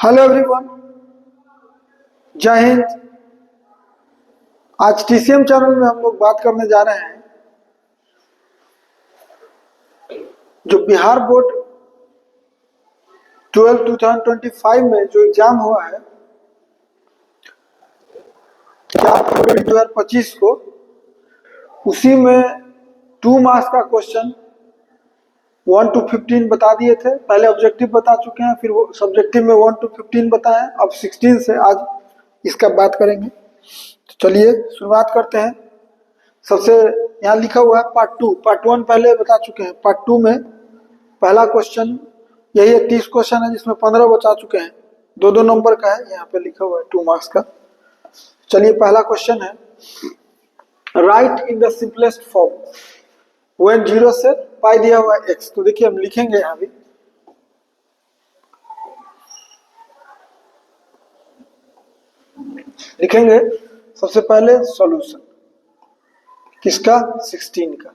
Hello everyone, जय हिंद। आज TCM channel में हम लोग बात करने जा रहे हैं जो बिहार बोर्ड 2025 में जो एग्जाम हुआ है क्या 2025 को, उसी में 2 मार्क्स का क्वेश्चन 1 to 15 बता दिए थे। पहले ऑब्जेक्टिव बता चुके हैं, फिर वो सब्जेक्टिव में 1 to 15 बताएं। अब 16 से आज इसका बात करेंगे। तो चलिए शुरुआत करते हैं। सबसे यहाँ लिखा हुआ है पार्ट 2। पार्ट 1 पहले बता चुके हैं। पार्ट 2 में पहला क्वेश्चन यही है, 30 क्वेश्चन है जिसमें 15 बचा चुके हैं। 2-2 नंबर का है, यहाँ पे लिखा हुआ है 2 मार्क्स का। चलिए पहला क्वेश्चन है, right in the simplest form when 0 से पाई दिया हुआ है x। तो देखिए हम लिखेंगे यहाँ भी, लिखेंगे सबसे पहले सॉल्यूशन किसका, 16 का।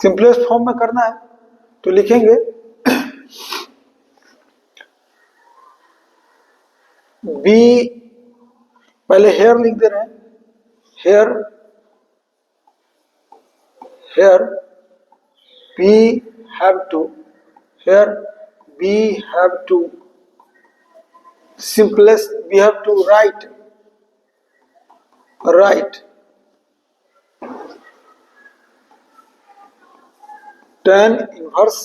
सिंपलेस्ट फॉर्म में करना है तो लिखेंगे b, पहले हेयर लिख दे रहे हैं, hair we have to simplest, we have to write tan inverse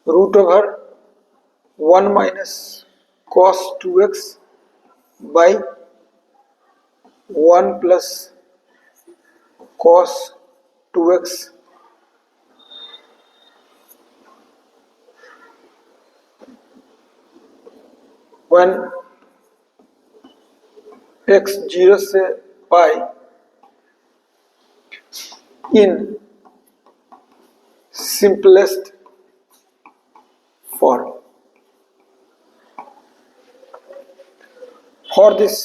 root over 1 minus cos 2x by 1 plus cos 2x when x 0 से पाई in simplest form. For this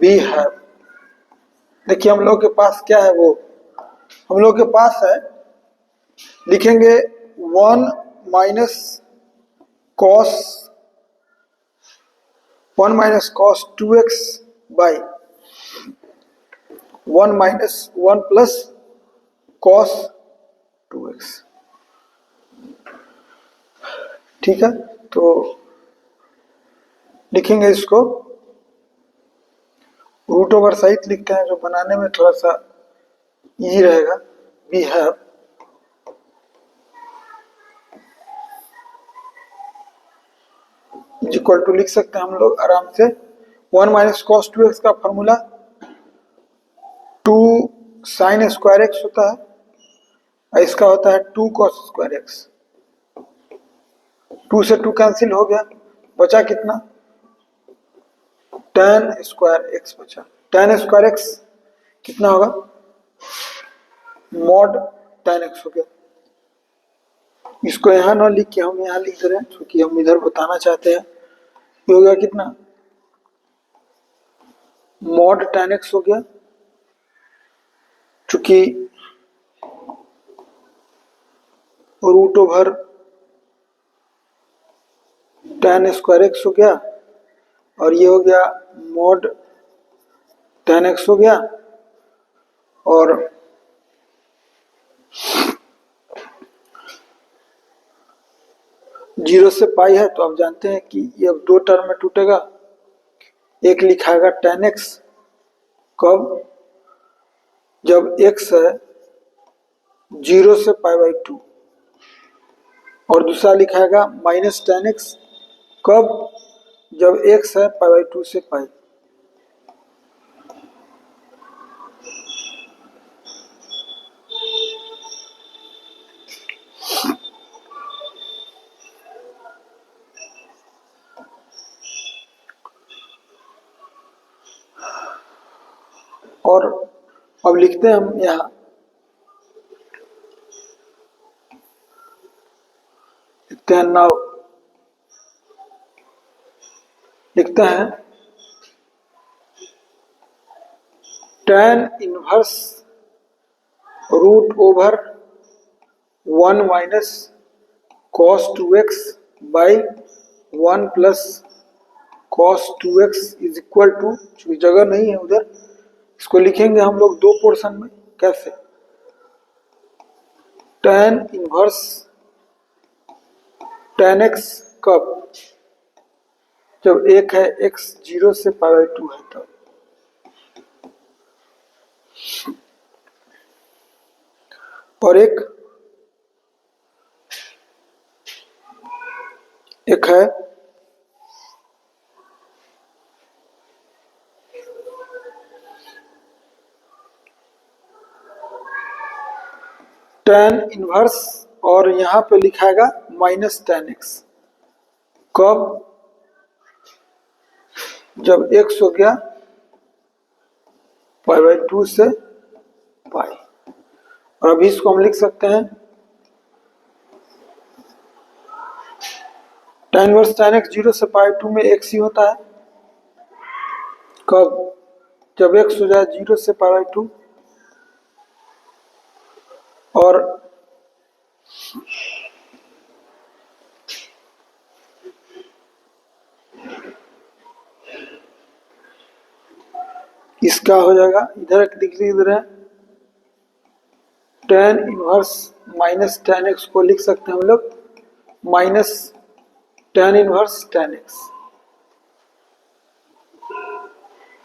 we have, देखिए हम लोग के पास क्या है, वो हम लोग के पास है, लिखेंगे 1 minus cos 2x by 1 minus 1 plus cos 2x। ठीक है, तो लिखेंगे इसको रूट ओवर सहित लिखते हैं, जो बनाने में थोड़ा सा इजी रहेगा। वी हैव इक्वल टू लिख सकते हैं हम लोग आराम से 1 माइनस कॉस 2x का फॉर्मूला 2 साइन स्क्वायर एक्स होता है और इसका होता है 2 कॉस स्क्वायर एक्स। 2 से 2 कैंसिल हो गया, बचा कितना, tan स्क्वायर एक्स बचा। tan स्क्वायर एक्स कितना होगा, मॉड tan एक्स हो गया। इसको यहाँ ना लिख के हम यहाँ लिख दे रहे हैं क्योंकि हम इधर बताना चाहते हैं। ये हो गया कितना, मॉड tan एक्स हो गया, चूंकि root over tan square x हो गया और ये हो गया मॉड tan एक्स हो गया। और जीरो से पाई है तो आप जानते हैं कि ये अब 2 टर्म में टूटेगा। एक लिखाएगा tan x कब, जब x है 0 से पाई बाई 2, और दूसरा लिखाएगा माइनस tan x कब, जब x है पाई बाई 2 से पाई। और अब लिखते हैं हम यहाँ, लिखते हैं नाउ, लिखते हैं tan inverse root over 1 minus cos 2x by 1 plus cos 2x is equal to, चूंकि जगह नहीं है उधर, इसको लिखेंगे हम लोग दो पोर्शन में। कैसे? tan इनवर्स tan x कब? जब एक है x 0 से π/2 है तब। और एक है tan इनवर्स और यहां पे लिखाएगा माइनस tan x। कब? जब x हो गया π/2 से π। और अभी इसको हम लिख सकते हैं tan इनवर्स tan x 0 से π/2 में x ही होता है। कब? जब x हो जाए 0 से π/2। और इसका हो जाएगा, इधर एक डिग्री इधर है, tan inverse minus tan x को लिख सकते हैं हम लोग minus tan inverse tan x,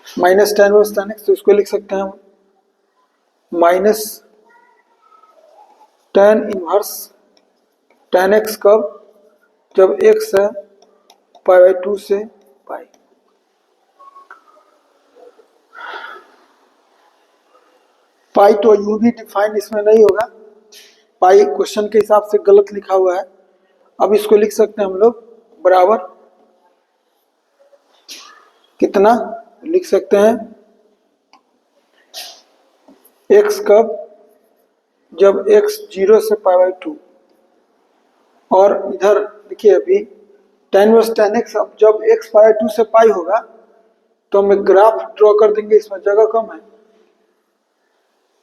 minus tan inverse tan x, तो इसको लिख सकते हैं हम minus tan inverse tan x। कब? जब x है π/2 से π। पाई तो यूं भी डिफाइन इसमें नहीं होगा, पाई क्वेश्चन के हिसाब से गलत लिखा हुआ है। अब इसको लिख सकते हैं हम लोग बराबर कितना लिख सकते हैं, x कब? जब x 0 से π/2। और इधर देखिए अभी tan इनवर्स tan x, अब जब x π/2 से π होगा तो हम एक ग्राफ ड्रॉ कर देंगे, इसमें जगह कम है।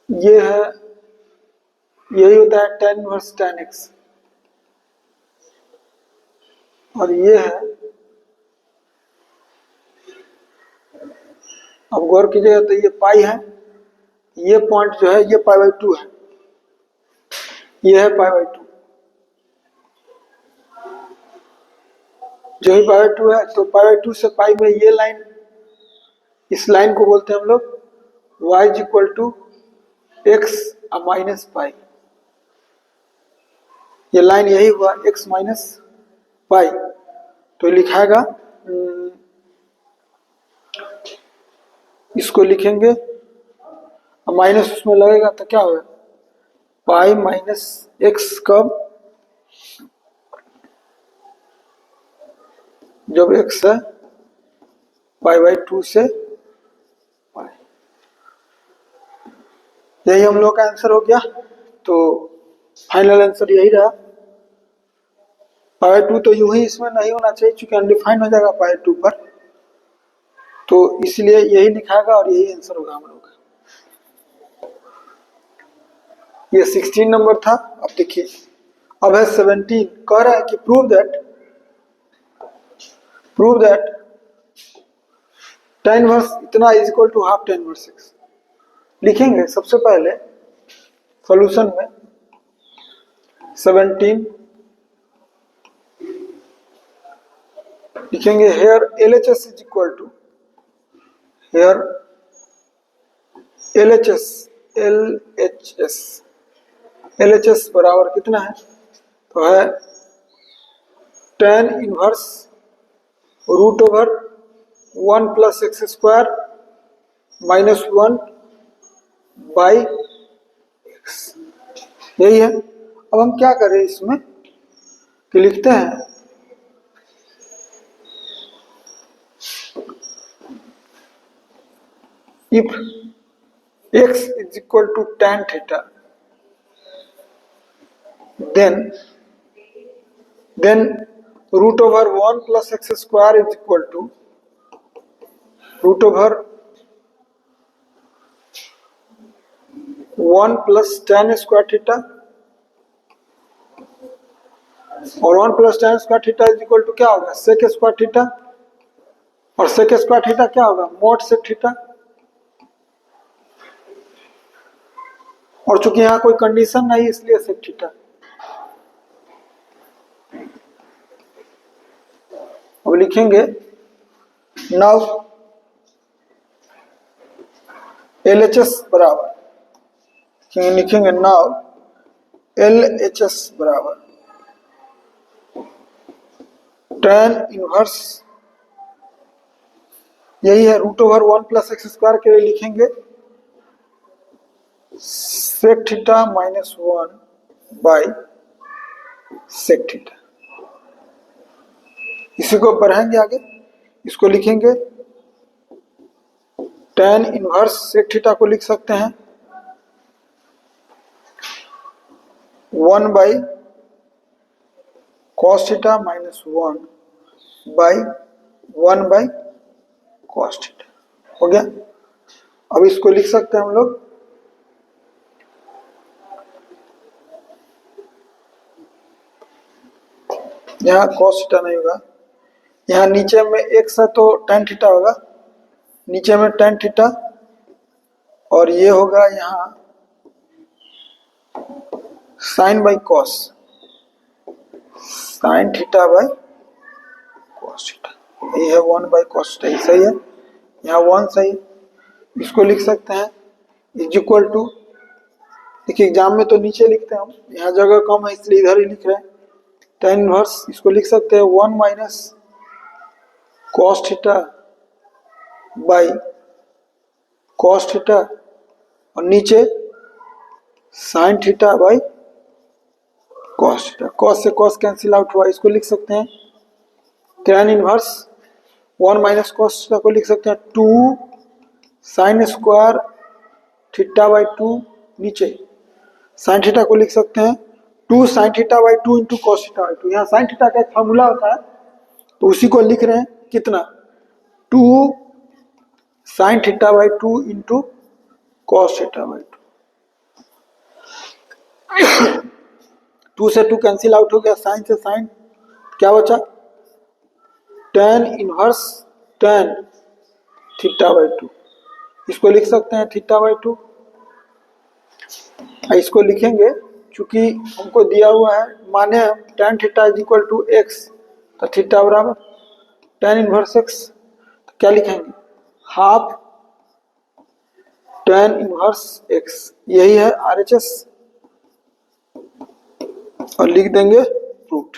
ये है, यही होता है tan इनवर्स tan x। और ये है, अब गौर कीजिएगा तो ये पाई है, ये पॉइंट जो है ये π/2 है, ये है π/2, जो ही π/2 है। तो π/2 से π में ये लाइन, इस लाइन को बोलते हैं हम लोग y is equal to x minus pi. ये लाइन यही हुआ x माइनस पाई, तो लिखाएगा, इसको लिखेंगे माइनस उसमें लगेगा तो क्या होगा पाई माइनस x। कब? जब x है π/2 से पाई। यही हम लोग का आंसर हो गया। तो फाइनल आंसर यही रहा। π/2 तो यूं ही इसमें नहीं होना चाहिए क्योंकि अनडिफाइन हो जाएगा π/2 पर, तो इसलिए यही लिखाएगा और यही आंसर होगा हम लोग का। ये 16 नंबर था। अब देखिए, अब है 17। कह रहा है कि प्रूव दैट tan इनवर्स इतना is equal to half tan inverse x। लिखेंगे सबसे पहले सॉल्यूशन में 17 लिखेंगे, here LHS is equal to, here LHS बराबर कितना है, तो है tan inverse root over 1 plus x square minus 1 by x, यही है। अब हम क्या करें इसमें कि लिखते हैं if x is equal to tan theta then root over 1 plus x square is equal to root over 1 plus tan square theta, और 1 plus tan square theta is equal to क्या होगा, सेक स्क्वायर थीटा, और sec square theta क्या होगा, mod sec theta. और चूंकि यहाँ कोई कंडीशन नहीं इसलिए सेक थीटा। अब लिखेंगे नाउ LHS बराबर, लिखेंगे नाउ LHS बराबर tan इनवर्स, यही है root over 1 plus x square के लिए लिखेंगे sec theta minus 1 by sec theta. इसी को बढ़ाएंगे आगे, इसको लिखेंगे tan इनवर्स सेक थीटा को लिख सकते हैं 1 by cos theta minus 1 by 1 by cos theta, हो गया। अब इसको लिख सकते हैं हम लोग यहाँ कॉस थीटा नहीं होगा, यहाँ नीचे में x है तो tan थीटा होगा, नीचे में tan थीटा, और ये होगा यहाँ sine by cos, sine theta by cos theta, ये है 1 बाई कॉस थीटा, सही है, यहाँ 1 सही है। इसको लिख सकते हैं इज इक्वल टू, देखिए एग्जाम में तो नीचे लिखते हैं हम, यहाँ जगह कम है इसलिए इधर ही लिख रहे हैं, tan इनवर्स, इसको लिख सकते हैं 1 minus cos theta by cos theta, और नीचे sign theta by cos theta, cos से कॉस कैंसिल आउट हुआ, इसको लिख सकते हैं tan inverse 1 minus cos theta को लिख सकते हैं 2 साइन स्क्वायर थीटा बाई 2, नीचे साइन थीटा को लिख सकते हैं 2 sign theta by 2 into cos theta by 2। यहाँ साइन थीटा का एक फार्मूला होता है तो उसी को लिख रहे हैं कितना, 2 sign theta by 2 into cos theta by 2 से 2 कैंसिल आउट हो गया, साइन से साइन क्या बचा, tan inverse tan theta by 2, इसको लिख सकते हैं थीटा बाई 2। इसको लिखेंगे चूंकि हमको दिया हुआ है, माने tan theta is equal to x, तो थीटा बराबर tan इनवर्स एक्स, तो क्या लिखेंगे हाफ tan इनवर्स एक्स, यही है RHS, और लिख देंगे रूट।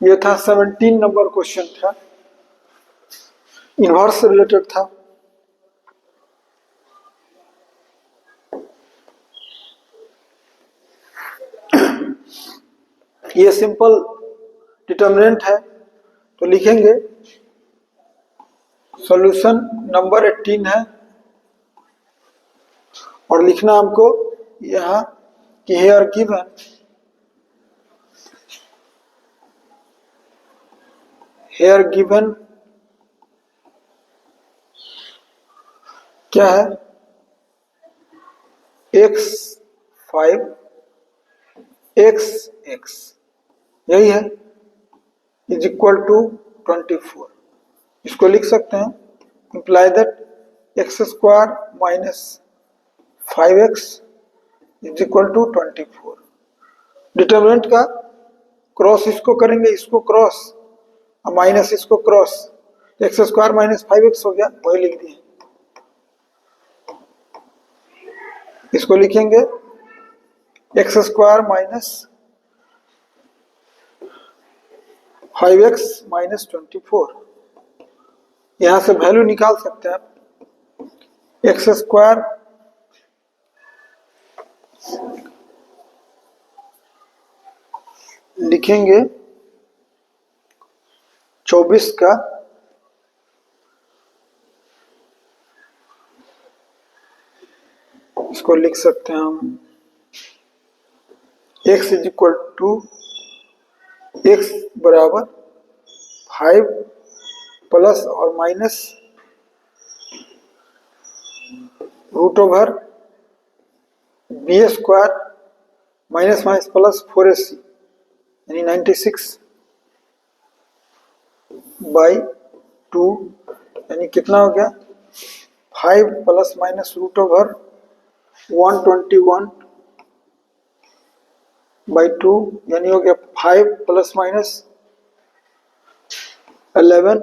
ये था 17 नंबर क्वेश्चन था, इनवर्स से रिलेटेड था। ये सिंपल डिटर्मिनेंट है तो लिखेंगे सॉल्यूशन नंबर 18 है, और लिखना हमको यहाँ कि हेयर गिवन क्या है, x5 x यही है इज इक्वल टू 24, इसको लिख सकते हैं imply that x square minus 5x is equal to 24। Determinant का क्रॉस इसको करेंगे, इसको क्रॉस और माइनस इसको cross, x square minus 5x हो गया, वही लिख दिए। इसको लिखेंगे x square minus 5x minus 24, यहां से वैल्यू निकाल सकते हैं आप, एक्स स्क्वायर लिखेंगे 24 का इसको लिख सकते हैं हम x is equal to x बराबर 5 प्लस और minus root over b square minus minus plus 4ac यानी 96 बाई 2 यानी कितना हो गया 5 plus minus root over 121 by 2 यानी हो गया 5 प्लस माइनस 11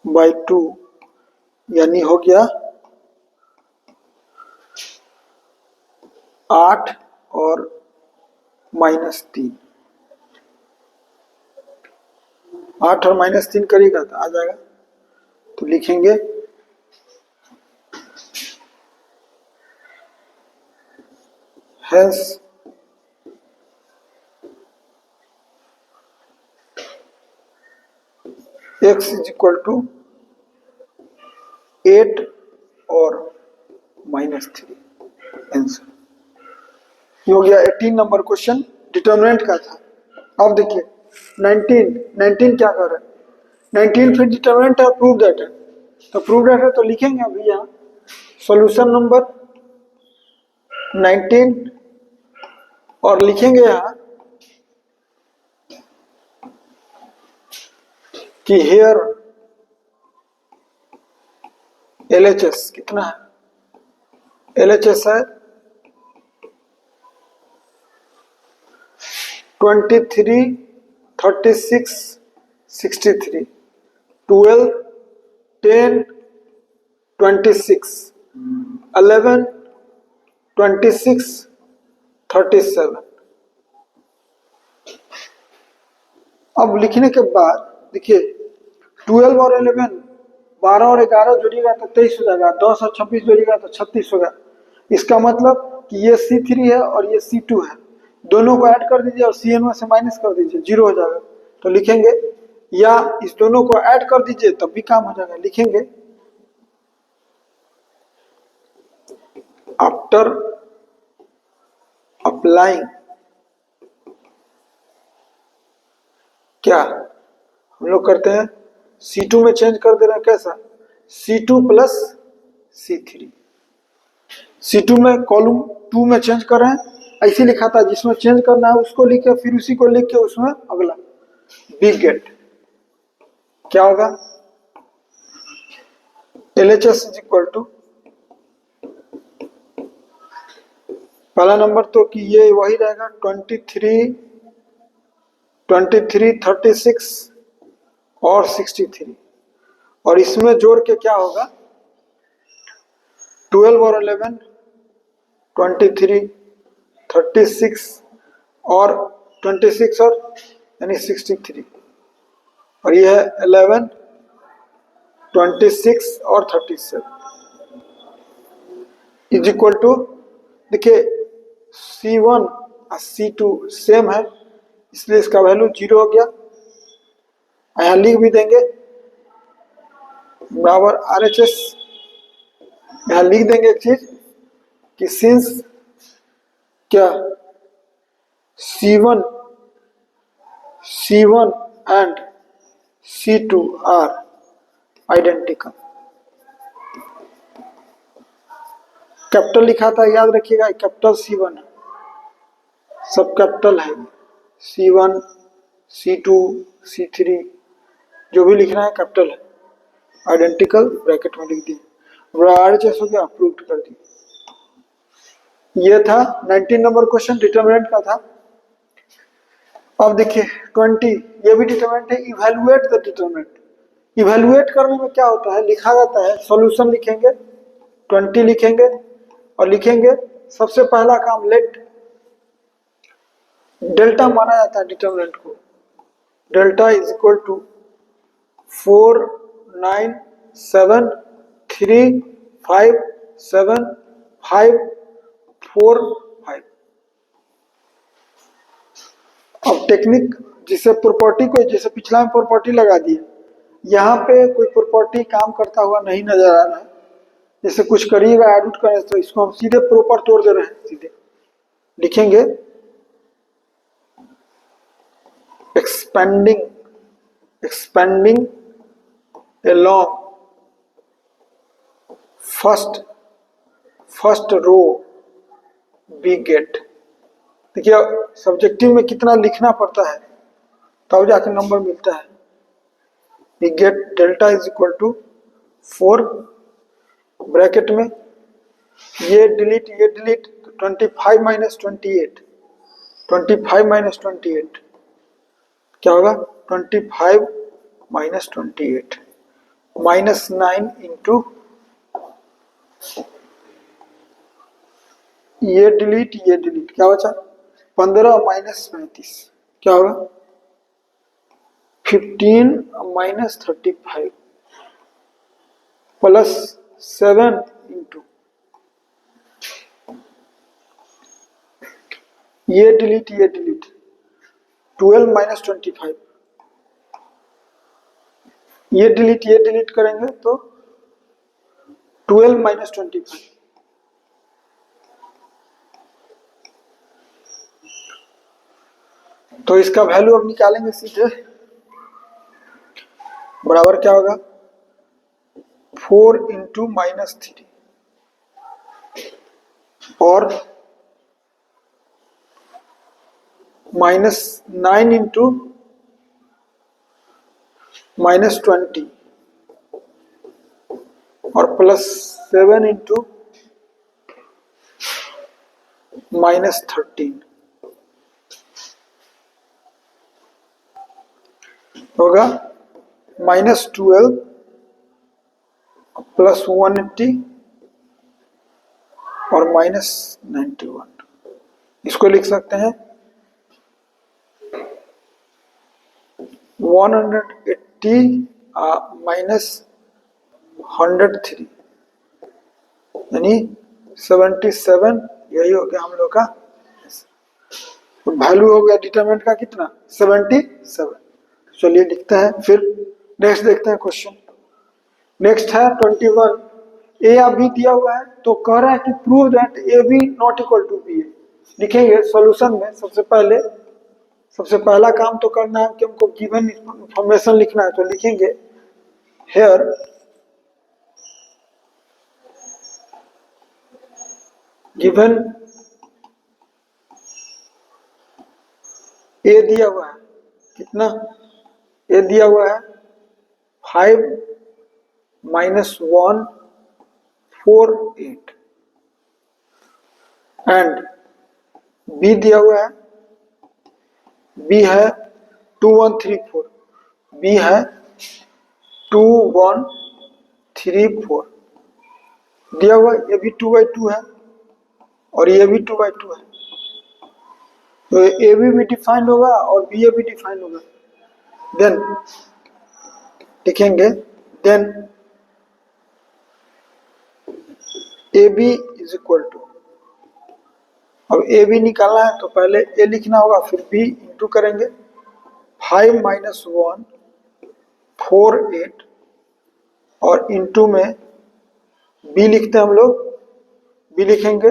बाई 2 यानी हो गया 8 और -3 8 और -3 करेगा तो आ जाएगा। तो लिखेंगे hence x is equal to 8 और -3 आंसर। ये हो गया 18 नंबर क्वेश्चन डिटर्मिनेंट का था। अब देखिए 19 क्या कर रहा है 19 फिर डिटर्मिनेंट है प्रूव दैट है। तो प्रूव दैट है तो लिखेंगे अभी यहाँ सॉल्यूशन नंबर 19 और लिखेंगे यहाँ कि हेयर LHS कितना है LHS है 23 36 63 12 10 26 11 26 37। अब लिखने के बाद देखिए 12 और 11 12 और 11 जोड़िएगा तो 23 हो जाएगा 10 और 26 जोड़िएगा तो 36 होगा। इसका मतलब कि ये C3 है और ये C2 है दोनों को ऐड कर दीजिए और CN में से माइनस कर दीजिए 0 हो जाएगा। तो लिखेंगे या इस दोनों को ऐड कर दीजिए तब भी काम हो जाएगा। लिखेंगे आफ्टर अप्लाइंग क्या हम लोग करते हैं C2 में चेंज कर दे रहे हैं कैसा C2 प्लस C3 C2 में कॉलम 2 में चेंज कर रहे हैं ऐसे लिखा था जिसमें चेंज करना है उसको लिख के फिर उसी को लिख के उसमें अगला बिग गेट क्या होगा LHS इज इक्वल टू पहला नंबर तो कि ये वही रहेगा 23 36 और 63 और इसमें जोड़ के क्या होगा 12 और 11 23 36 और 26 और यानी 63 और यह है 11 26 और 37 इज इक्वल टू देखिए C1 और C2 सेम है इसलिए इसका वैल्यू 0 हो गया। यहाँ लिख भी देंगे बराबर RHS यहाँ लिख देंगे एक चीज कि सिंस क्या C1 and C2 are identical. Capital लिखा था याद रखिएगा कैपिटल C1 है सब कैपिटल है C1 C2 C3 जो भी लिखना है कैपिटल है आइडेंटिकल ब्रैकेट में लिख दिए RHS हो गया अप्रूव्ड कर दिए। ये था 19 नंबर क्वेश्चन डिटरमिनेंट का था। अब देखिए 20 ये भी डिटरमिनेंट है इवैल्यूएट द डिटरमिनेंट। इवैल्यूएट करने में क्या होता है लिखा जाता है सॉल्यूशन लिखेंगे 20 लिखेंगे और लिखेंगे सबसे पहला काम लेट डेल्टा माना जाता है डिटरमिनेंट को डेल्टा इज इक्वल टू 4 9 7 3 5 7 5 4 5। अब टेक्निक जिसे प्रॉपर्टी को जैसे पिछला में प्रॉपर्टी लगा दी यहाँ पे कोई प्रॉपर्टी काम करता हुआ नहीं नजर आ रहा है जैसे कुछ करिएगा एडिट करें तो इसको हम सीधे प्रॉपर तोड़ दे रहे हैं सीधे लिखेंगे expanding along first row we get. देखिए सब्जेक्टिव में कितना लिखना पड़ता है तब जाकर नंबर मिलता है। We get delta is equal to 4 bracket में ये डिलीट 25 माइनस 28 क्या होगा 25 माइनस 28 माइनस 9 इंटू ये डिलीट क्या बचा 15 माइनस 35 क्या होगा 15 माइनस 35 प्लस 7 इंटू ये डिलीट 12 माइनस 25 ये डिलीट करेंगे तो 12 माइनस 25 तो इसका वैल्यू अब निकालेंगे सीधे बराबर क्या होगा 4 इंटू माइनस 3 और माइनस 9 इंटू माइनस 20 और प्लस 7 इंटू माइनस 13 होगा माइनस 12 प्लस 180 और माइनस 91। इसको लिख सकते हैं 180 माइनस 103 यानी 77। यही हो गया हम लोग का वैल्यू हो गया डिटरमिनेंट का कितना 77। चलिए लिखते हैं फिर नेक्स्ट देखते हैं क्वेश्चन। नेक्स्ट है 21 ए या बी दिया हुआ है तो कह रहा है कि prove that A B not equal to B. लिखेंगे सॉल्यूशन में सबसे पहला काम तो करना है कि हमको गिवन इंफॉर्मेशन लिखना है तो लिखेंगे हेयर गिवन ए दिया हुआ है कितना ए दिया हुआ है 5 माइनस 1 4 8 एंड बी दिया हुआ है बी है 2 1 3 4 बी है 2 1 3 4 दिया हुआ ये भी 2 by 2 है और ये भी 2 by 2 है तो ए भी डिफाइंड होगा और बी भी डिफाइंड होगा। देन लिखेंगे then A B is equal to अब ए बी निकालना है तो पहले ए लिखना होगा फिर बी इंटू करेंगे 5 माइनस 1 4 8 और इंटू में बी लिखते हैं हम लोग बी लिखेंगे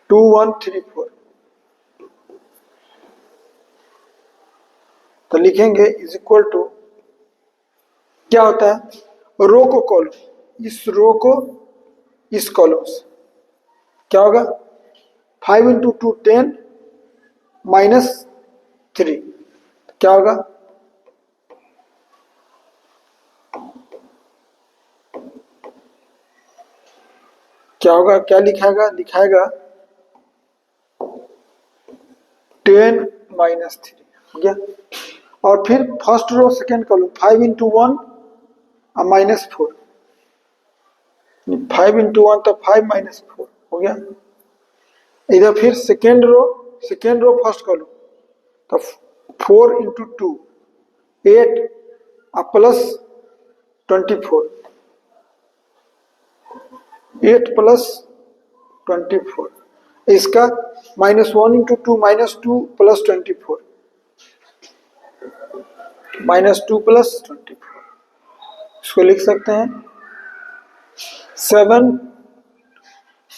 2 1 3 4 तो लिखेंगे इज इक्वल टू क्या होता है रो को कॉलम इस रो को इस कॉलम से क्या होगा 5 इंटू 2 10 माइनस 3 क्या होगा क्या लिखाएगा 10 माइनस 3 हो गया। और फिर first row second column 5 into 1 minus 4 5 into 1 तो 5 माइनस 4 हो गया। इधर फिर सेकेंड रो फर्स्ट कॉलम तो 4 इंटू 2 8 प्लस 24 8 प्लस 24 इसका minus 1 into 2 minus 2 plus 24 minus 2 plus 24 इसको लिख सकते हैं 7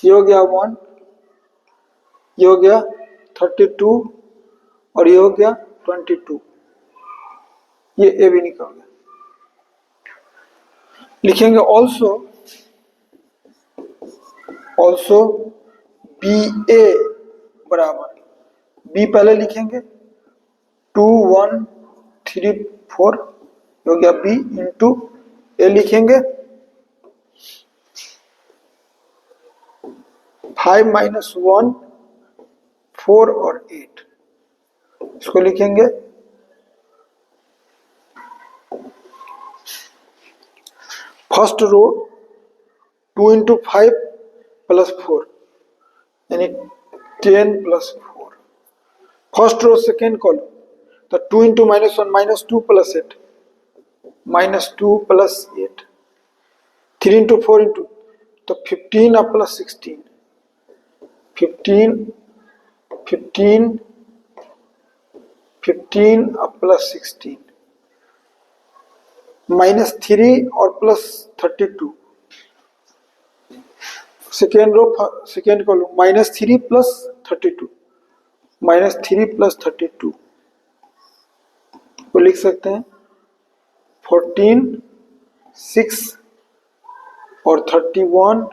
ये हो गया 1 ये हो गया 32 और ये हो गया 22 ये ए भी निकल गया। लिखेंगे ऑल्सो ऑल्सो बी ए बराबर, बी पहले लिखेंगे 2 1 3 4 हो गया बी इंटू ए लिखेंगे 5 माइनस 1 4 और 8, इसको लिखेंगे फर्स्ट रो 2 इंटू 5 प्लस 4 यानी 10 plus 4, first row second column तो 2 into minus 1 minus 2 plus 8 minus 2 plus 8, 3 into 4 into तो 15 और प्लस 16 15 15 15 और प्लस 16 माइनस 3 और plus 32, second row second column minus 3 plus 32 minus 3 plus 32 को लिख सकते हैं 14 6 और 31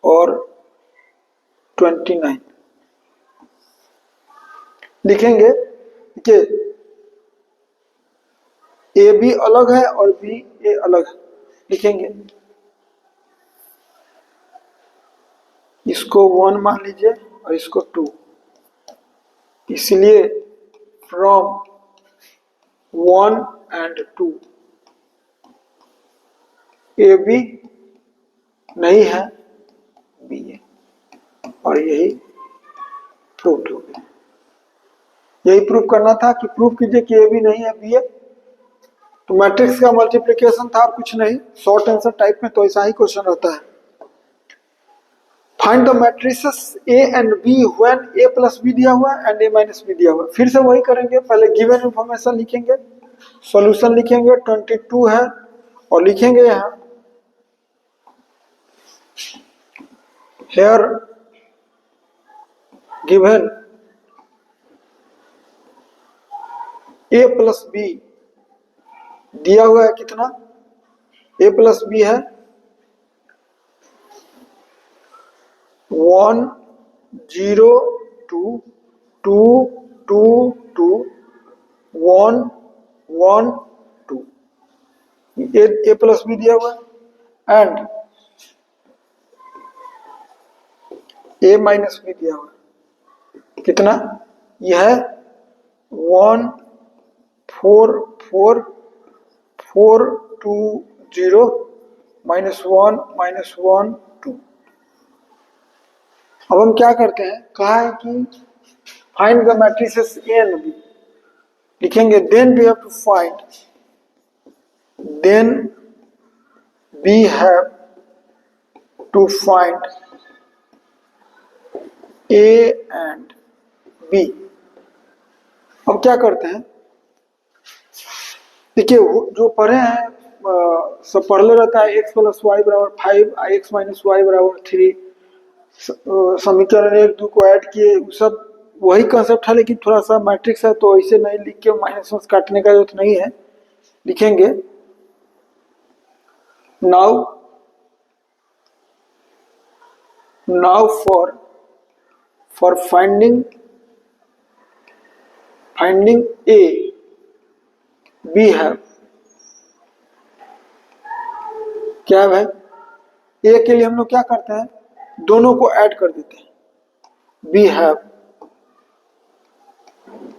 और 29 लिखेंगे कि ए बी अलग है और बी ए अलग है, लिखेंगे इसको 1 मान लीजिए और इसको 2, इसलिए फ्रॉम 1 and 2 ए बी नहीं है बी ए, और यही प्रूव हो गया। यही प्रूव करना था कि प्रूव कीजिए कि ए बी नहीं है बी ए, तो मैट्रिक्स का मल्टीप्लिकेशन था और कुछ नहीं, शॉर्ट आंसर टाइप में तो ऐसा ही क्वेश्चन रहता है। Find the matrices A and B when A plus B दिया हुआ है एंड ए माइनस बी दिया हुआ है। फिर से वही करेंगे, पहले गिवन इंफॉर्मेशन लिखेंगे, सॉल्यूशन लिखेंगे 22 है और लिखेंगे यहां हेयर गिवन ए प्लस बी दिया हुआ है कितना, ए प्लस बी है 1 0 2 2 2 2 1 1 2, ए प्लस बी दिया हुआ है एंड ए माइनस बी दिया हुआ है कितना, यह है 1 4 4 4 2 0 माइनस 1 2। अब हम क्या करते हैं, कहा है कि find the matrices A and B, लिखेंगे then we have to find, then we have to find A and B. अब क्या करते हैं, देखिए जो पढ़े हैं सब पढ़ ले रहता है, एक्स प्लस वाई बराबर 5 एक्स माइनस वाई बराबर 3, समीकरण 1 2 को ऐड किए, सब वही कंसेप्ट है, लेकिन थोड़ा सा मैट्रिक्स है तो ऐसे नहीं लिख के माइनस में काटने का जरूरत नहीं है। लिखेंगे now for finding A B have, क्या है भाई, ए के लिए हम लोग क्या करते हैं, दोनों को ऐड कर देते हैं, B have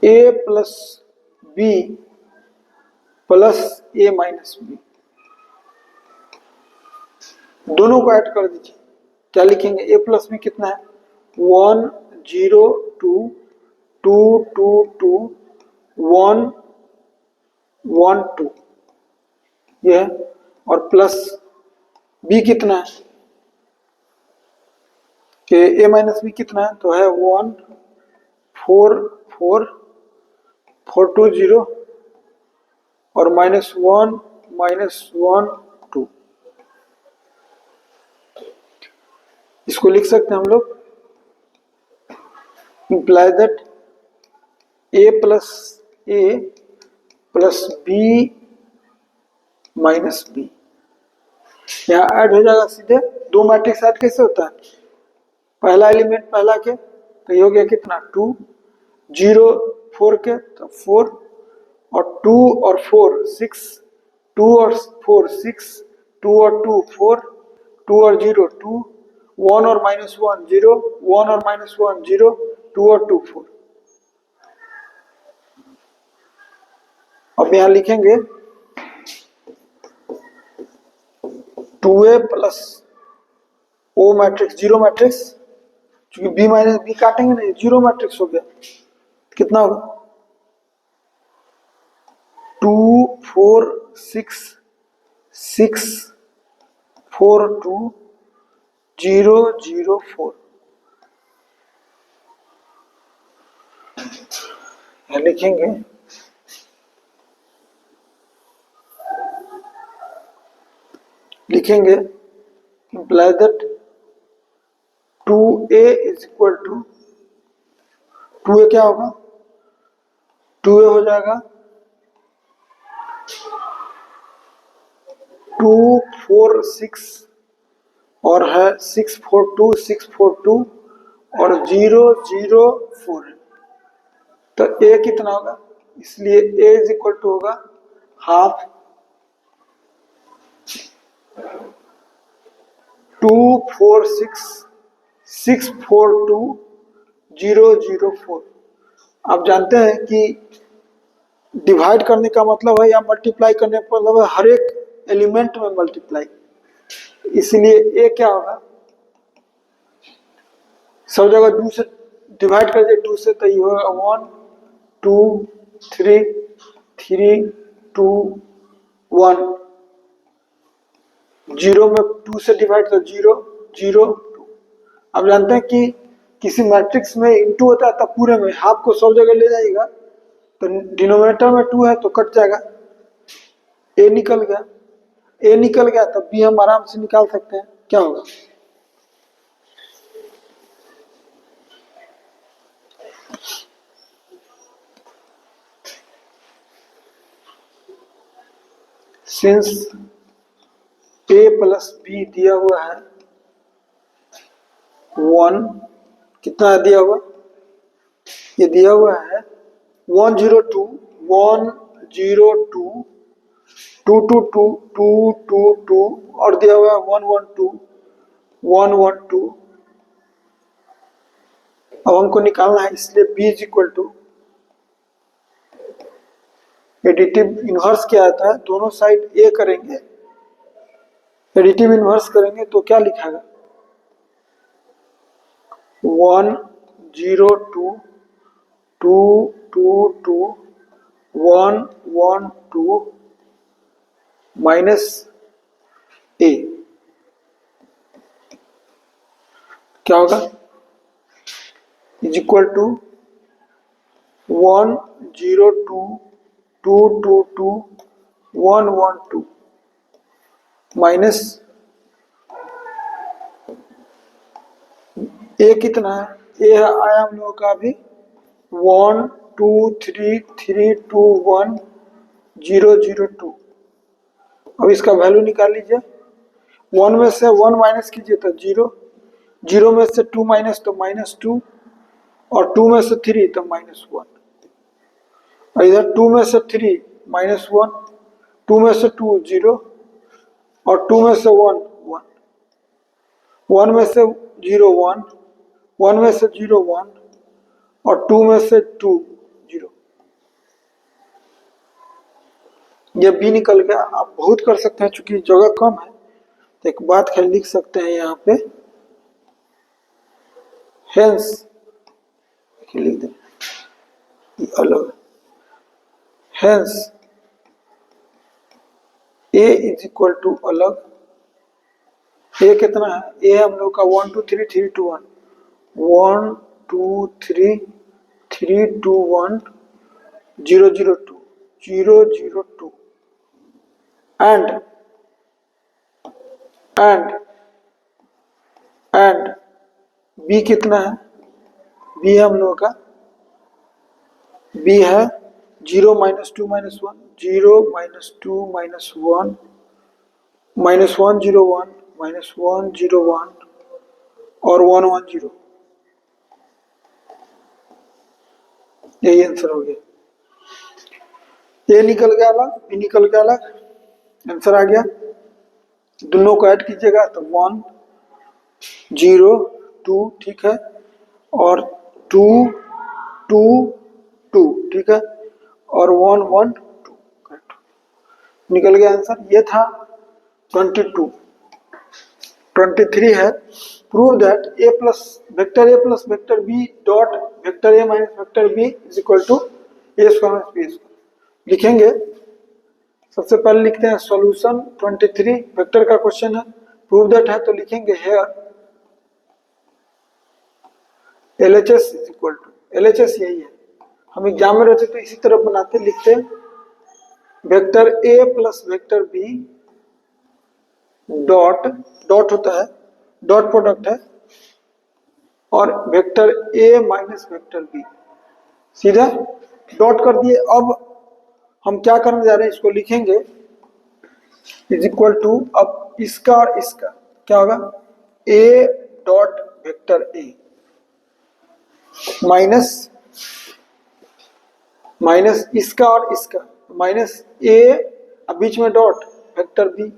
A plus B plus A minus B, दोनों को ऐड कर दीजिए, क्या लिखेंगे, ए प्लस बी कितना है 1 0 2 2 2 2 1 1 2 ये है, और प्लस बी कितना है कि ए माइनस बी कितना है, तो है 1 4 4 4 2 0 और माइनस 1 2। इसको लिख सकते हैं हम लोग, imply that A plus B minus B, यहाँ ऐड हो जाएगा सीधे दो मैट्रिक्स ऐड कैसे होता है, पहला एलिमेंट पहला के तो ये हो गया कितना 2, 0 4 के तो 4, और 2 और 4 6, 2 और 4 6, 2 और 2 4, 2 और 0 2, 1 और -1 0, 1 और -1 0, 2 और 2 4। अब यहां लिखेंगे 2a plus O matrix zero matrix, क्योंकि b माइनस बी काटेंगे नहीं, जीरो मैट्रिक्स हो गया, कितना होगा 2 4 6 6 4 2 0 0 4। लिखेंगे imply that 2a is equal to 2a क्या होगा 2a हो जाएगा 2 4 6 और है 6 4 2 6 4 2 और 0 0 4 है, तो a कितना होगा, इसलिए a इज इक्वल टू होगा हाफ 2 4 6 6 4 2 0 0 4। आप जानते हैं कि डिवाइड करने का मतलब है या मल्टीप्लाई करने का मतलब है हर एक एलिमेंट में मल्टीप्लाई, इसलिए ए क्या होगा सब जगह 2 से डिवाइड कर दिए 2 से, तो ये होगा 1 2 3 3 2 1, 0 में 2 से डिवाइड कर 0 0 2। अब जानते हैं कि किसी मैट्रिक्स में इंटू होता है तब पूरे में, हाफ को सब जगह ले जाएगा तो डिनोमिनेटर में 2 है तो कट जाएगा, ए निकल गया, ए निकल गया तब भी हम आराम से निकाल सकते हैं, क्या होगा सिंस ए प्लस बी दिया हुआ है 1, कितना दिया हुआ, ये दिया हुआ है 102 102 222 222 और दिया हुआ है 112 112। अब हमको निकालना है, इसलिए b is equal to additive inverse क्या आता है, दोनों साइड a करेंगे, एडिटिव इनवर्स करेंगे तो क्या लिखेगा 102 222 112 माइनस a, क्या होगा इज इक्वल टू 102 222 112 माइनस ए कितना है, ए आया हम लोगों का अभी 1 2 3 3 2 1 0 0 2। अब इसका वैल्यू निकाल लीजिए, 1 में से 1 माइनस कीजिए तो 0, 0 में से 2 माइनस तो -2 और 2 में से 3 तो -1, और इधर 2 में से 3 -1, 2 में से 2 0 और 2 में से 1 1, 1 में से 0 1, 1 में से 0 1 और 2 में से 2 0, ये भी निकल गया। आप बहुत कर सकते हैं, चूंकि जगह कम है तो एक बात खाली लिख सकते हैं यहाँ पे, हेंस लिख दें ये अलग, hence A is equal to अलग, ए कितना है, ए हम लोग का 1 2 3 3 2 1 1 2 3 3 2 1 0 0 2 0 0 2 एंड बी कितना है, बी हम लोग का बी है 0 -2 -1 0 -2 -1 -1 0 1 -1 0 1 और 1 1 0, यही आंसर हो गया। ए निकल गया अलग, बी निकल गया अलग, आंसर आ गया। दोनों को ऐड कीजिएगा तो 1 0 2, ठीक है, और 2 2 2, ठीक है, और 1 1 2, करेक्ट, निकल गया आंसर। ये था 22। 23 है, prove that A plus vector B dot vector A minus vector B is equal to A square minus B square. लिखेंगे, सबसे पहले लिखते हैं सॉल्यूशन। 23 वेक्टर का क्वेश्चन है, प्रूव दैट है तो लिखेंगे here LHS is equal to, LHS यही है, हम एग्जाम में रहते तो इसी तरह बनाते, लिखते vector A plus vector B dot होता है, डॉट प्रोडक्ट है, और vector A minus vector B, सीधा डॉट कर दिए। अब हम क्या करने जा रहे हैं, इसको लिखेंगे इज इक्वल टू, अब इसका और इसका क्या होगा, ए डॉट वेक्टर ए माइनस इसका और इसका, माइनस ए, अब बीच में डॉट वेक्टर बी,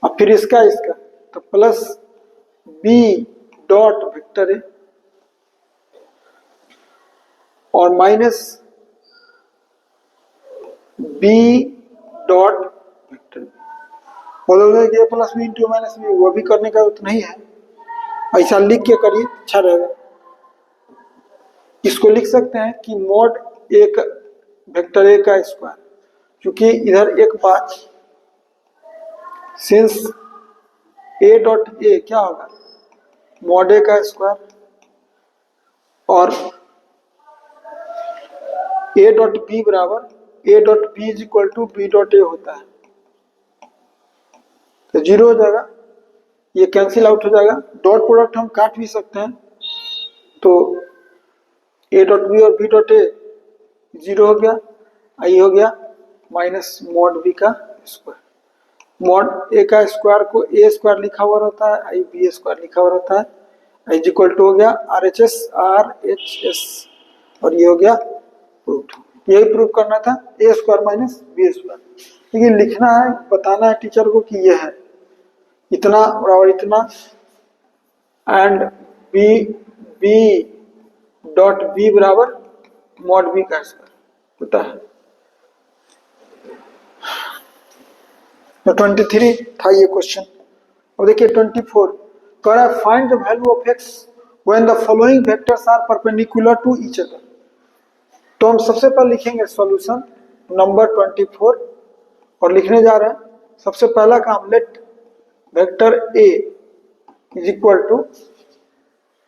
अब फिर इसका तो plus b dot vector a, और minus b dot vector b. बोलोगे a plus b into minus b, वो भी करने का उतना ही है, ऐसा लिख के करिए, अच्छा रहेगा। इसको लिख सकते हैं कि मॉड एक वेक्टर ए का स्क्वायर, क्योंकि इधर एक बात, सिंस ए डॉट ए क्या होगा, मॉड ए का स्क्वायर, और ए डॉट बी बराबर A dot B is equal to B dot A होता है, तो 0 हो जाएगा, ये कैंसिल आउट हो जाएगा। डॉट प्रोडक्ट हम काट भी सकते हैं, तो ए डॉट बी और बी डॉट ए 0 हो गया, आई हो गया माइनस मॉड बी का स्क्वायर। मॉड ए का स्क्वायर को ए स्क्वायर लिखा हुआ रहता है, आई बी स्क्वायर लिखा हुआ रहता है, आई इज इक्वल टू हो गया RHS RHS, और ये हो गया प्रूफ। यही प्रूफ करना था, ए स्क्वायर माइनस बी स्क्वायर, लेकिन लिखना है, बताना है टीचर को कि ये है इतना बराबर इतना, एंड बी डॉट बी बराबर मॉड बी का स्क्वायर होता है। तो 23 था ये क्वेश्चन। अब देखिए 24 कह रहा है find the value of x when the following vectors are perpendicular to each other. तो हम सबसे पहले लिखेंगे सॉल्यूशन नंबर 24 और लिखने जा रहे हैं, सबसे पहला काम, let vector a is equal to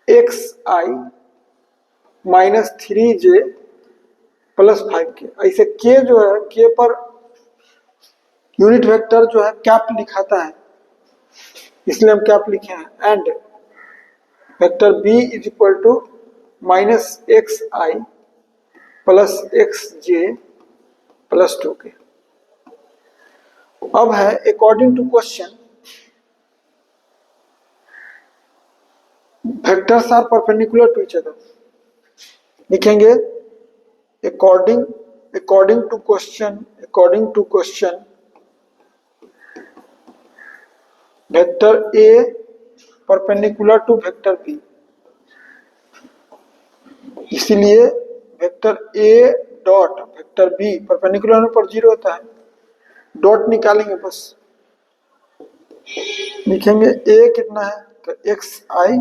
xi minus 3j plus 5k। ऐसे k जो है, k पर यूनिट वेक्टर जो है कैप लिखाता है, इसलिए हम कैप लिखे हैं, and vector b is equal to minus xi plus xj plus 2k। अब है according to question vectors are perpendicular to each other, लिखेंगे according to question vector a perpendicular to vector b, इसलिए vector a dot vector b perpendicular होने पर 0 होता है, dot निकालेंगे बस, लिखेंगे a कितना है, तो xi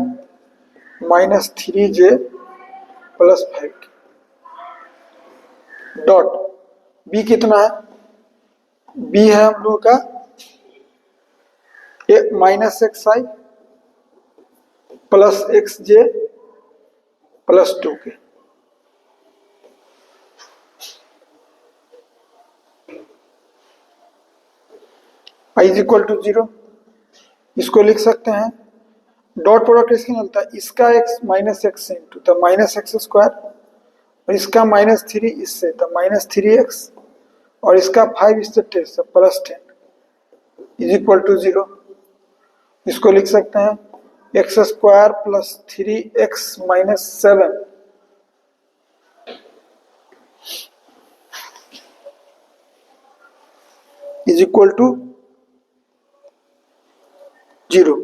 minus 3j plus 5k dot b कितना है, b है हम लोग का minus xi plus xj plus 2k। i is equal to 0, इसको लिख सकते हैं, डॉट प्रोडक्ट इसकी मिलता है, इसका x माइनस एक्स इंटू तो माइनस एक्स स्क्वायर, और इसका माइनस 3 इससे तो माइनस 3x, और इसका 5 इससे 10 तो प्लस 10 इज इक्वल टू 0। इसको लिख सकते हैं x square plus 3x minus 7 is equal to 0।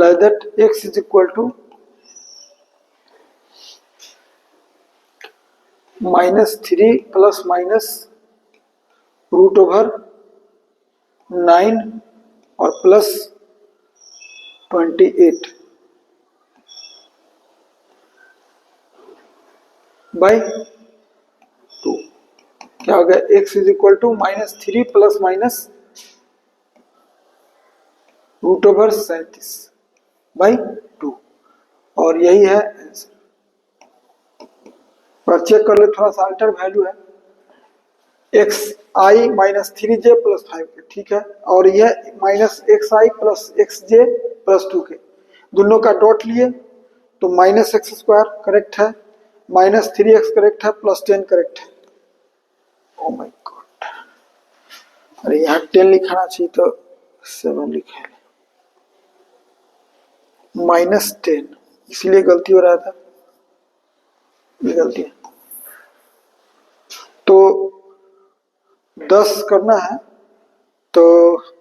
Like that x is equal to -3 plus minus root over 9 और प्लस 28 बाई 2। क्या हो गया? x is equal to -3 plus minus root over 37 by 2 और यही है आंसर। पर चेक कर ले, थोड़ा सा अल्टर वैल्यू है एक्स आई माइनस 3j प्लस 5 के, ठीक है, और यह माइनस एक्स आई प्लस एक्स जे प्लस 2 के, दोनों का डॉट लिए तो माइनस एक्स स्क्वायर करेक्ट है, माइनस 3x करेक्ट है, प्लस 10 करेक्ट है। ओ माय गॉड, अरे यहाँ 10 लिखाना चाहिए तो 7 लिखा है, -10, इसलिए गलती हो रहा था, ये गलती है। तो 10 करना है तो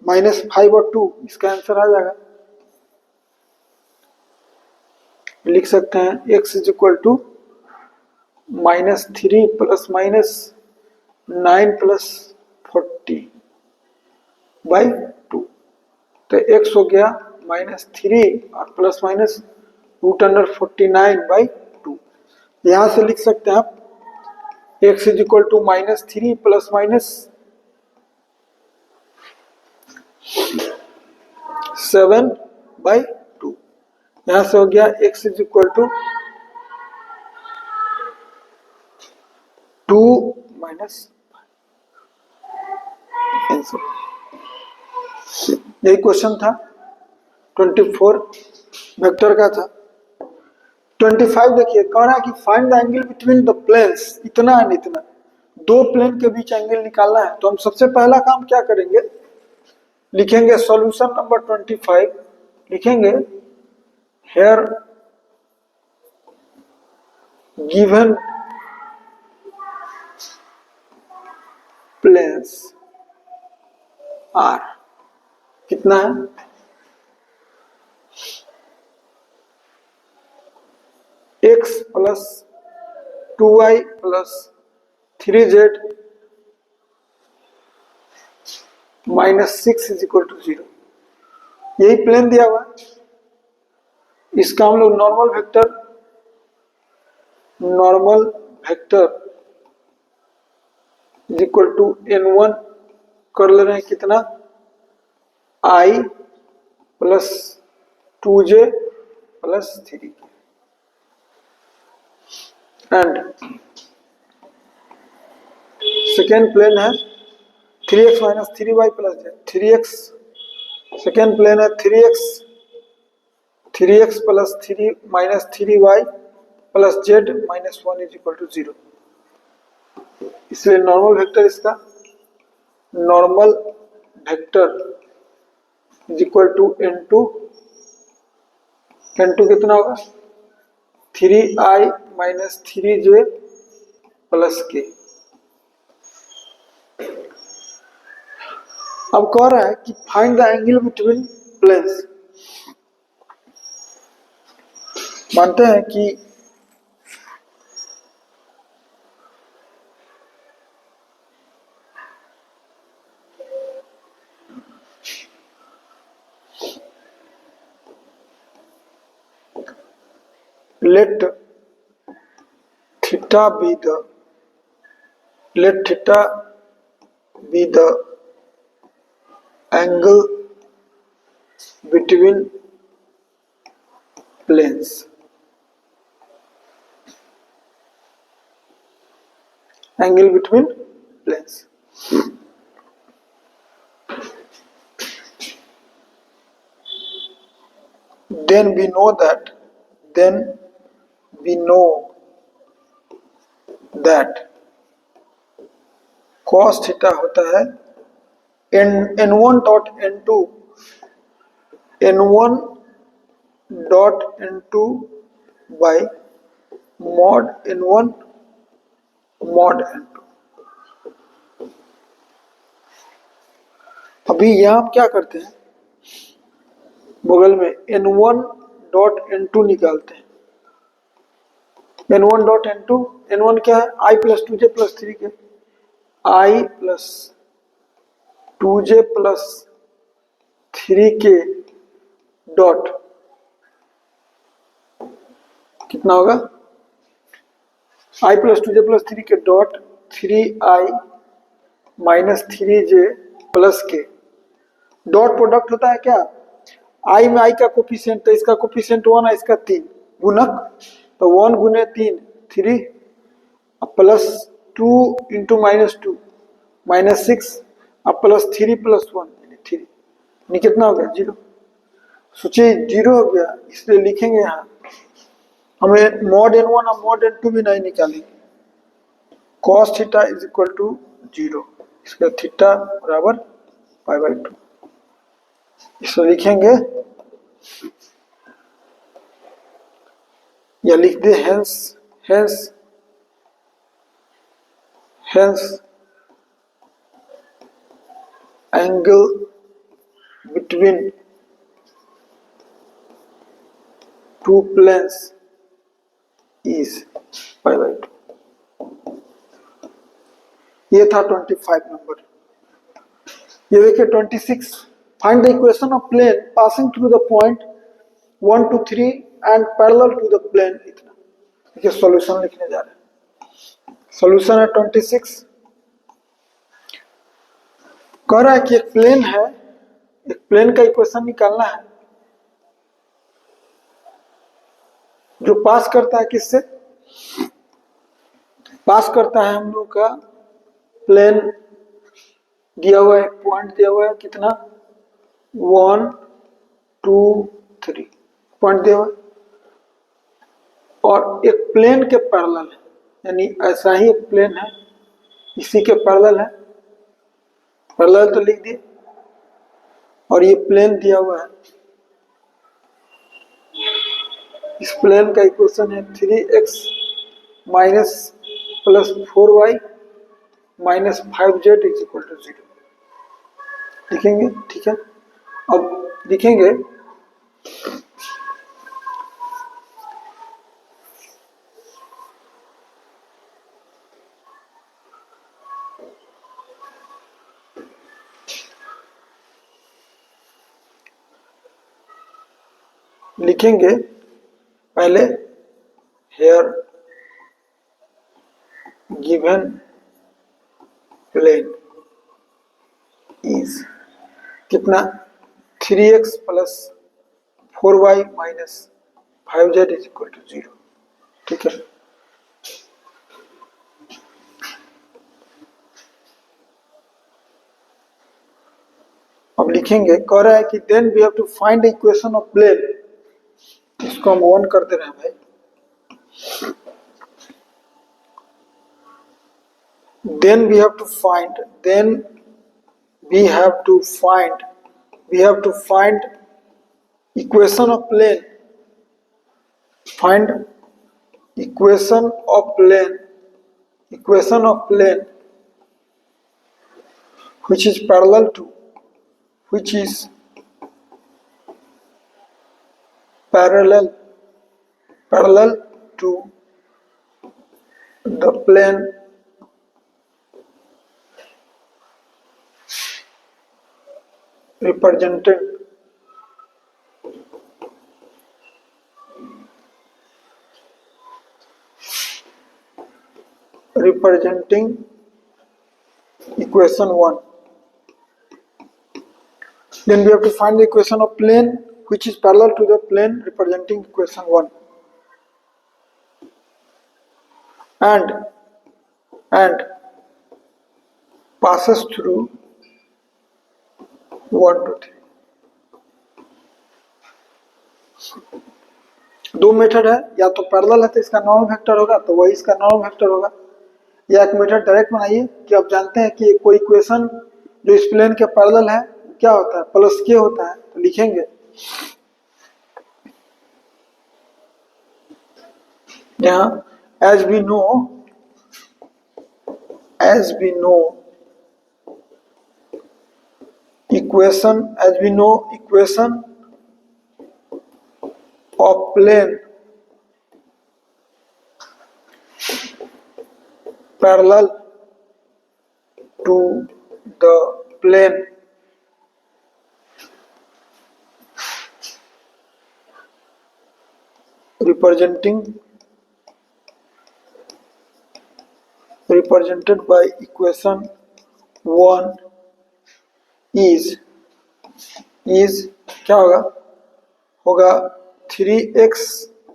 -5 और 2 इसका आंसर आ जाएगा। लिख सकते हैं x is equal to -3 plus minus 9 plus 40 by 2। तो x हो गया -3 और प्लस माइनस √49 बाई 2। यहां से लिख सकते हैं आप x is equal to -3 plus minus 7 by 2। यहां से हो गया x is equal to 2 minus answer. यही क्वेश्चन था 24 वेक्टर का था। 25 देखिए, कह रहा है कि find the angle between the planes, इतना है इतना, दो प्लेन के बीच एंगल निकालना है। तो हम सबसे पहला काम क्या करेंगे, लिखेंगे सॉल्यूशन नंबर 25, लिखेंगे हेयर गिवन प्लेन्स आर, कितना है, x plus 2y plus 3z minus 6 is equal to 0। यही प्लेन दिया हुआ है, इसका हम लोग normal vector is equal to n1 कर ले रहे हैं, कितना i plus 2j plus 3 and second plane है 3x minus 3y plus j, 3x second plane है 3x plus 3 minus 3y plus z minus 1 is equal to 0। इसलिए normal vector, इसका normal vector is equal to n2 कितना होगा 3i minus 3j plus k। अब कह रहा है कि find the angle between planes. मानते हैं कि let theta be the angle between planes। Angle between planes, then we know that cos theta होता है n1 dot n2 n1 dot n2 by mod n1 mod n2। अभी यहां हम क्या करते हैं, बगल में n1 डॉट n2 निकालते हैं। n1 डॉट n2, n1 क्या है, i प्लस 2j प्लस 3 के, i प्लस 2j प्लस 3 के डॉट कितना होगा, i प्लस 2j प्लस 3 के dot 3i minus 3j plus के डॉट प्रोडक्ट होता है क्या, i में i का कोफिशिएंट, तो इसका कोफिशिएंट 1 है, इसका 3 गुणक, तो 1 गुने 3 3 प्लस 2 इंटू माइनस 2 माइनस 6 अब प्लस 3 प्लस 1 यानी 3, यानी कितना हो गया 0। सोचिए 0 हो गया, इसलिए लिखेंगे यहाँ हमें मॉड n1 और मॉड n2 भी नहीं निकालेंगे। cos theta is equal to 0, इसका थीटा बराबर पाई बाई 2, इसको लिखेंगे या लिख दे hence hence hence angle between two planes is pi by 2। ये था 25 नंबर। ये देखिए 26, find the equation of plane passing through the point 1 to 3 and parallel to the plane. इतना देखिए सॉल्यूशन लिखने जा रहे हैं। सॉल्यूशन है 26, कह रहा है कि एक प्लेन है, एक प्लेन का इक्वेशन निकालना है जो पास करता है किससे, पास करता है हम लोग का प्लेन दिया हुआ है, पॉइंट दिया हुआ है कितना 1 2 3 पॉइंट दिया हुआ है, और एक प्लेन के पैरेलल है, यानी ऐसा ही एक प्लेन है इसी के पैरेलल है, पैरेलल तो लिख दिए, और ये प्लेन दिया हुआ है, इस प्लेन का इक्वेशन है 3x minus plus 4y minus 5z is equal to 0 लिखेंगे। ठीक है, अब लिखेंगे लिखेंगे पहले हेयर गिवन प्लेन इज कितना 3x plus 4y minus 5z is equal to 0। ठीक है, अब लिखेंगे, कह रहा है कि then we have to find the equation of plane, इसको हम 1 कर दे रहे हैं भाई, then we have to find equation of plane, find equation of plane which is parallel to the plane representing equation 1, then we have to find the equation of plane which is parallel to the plane representing equation 1 and passes through 1 to 3। दो method है, या तो parallel है तो इसका normal vector होगा, तो वही इसका नॉर्मल वेक्टर होगा, या एक मेथड डायरेक्ट बनाइए कि आप जानते हैं कि कोई इक्वेशन जो इस प्लेन के पैरेलल है क्या होता है, प्लस के होता है, तो लिखेंगे यहाँ as we know equation of plane parallel to the plane represented by equation 1 is क्या होगा 3x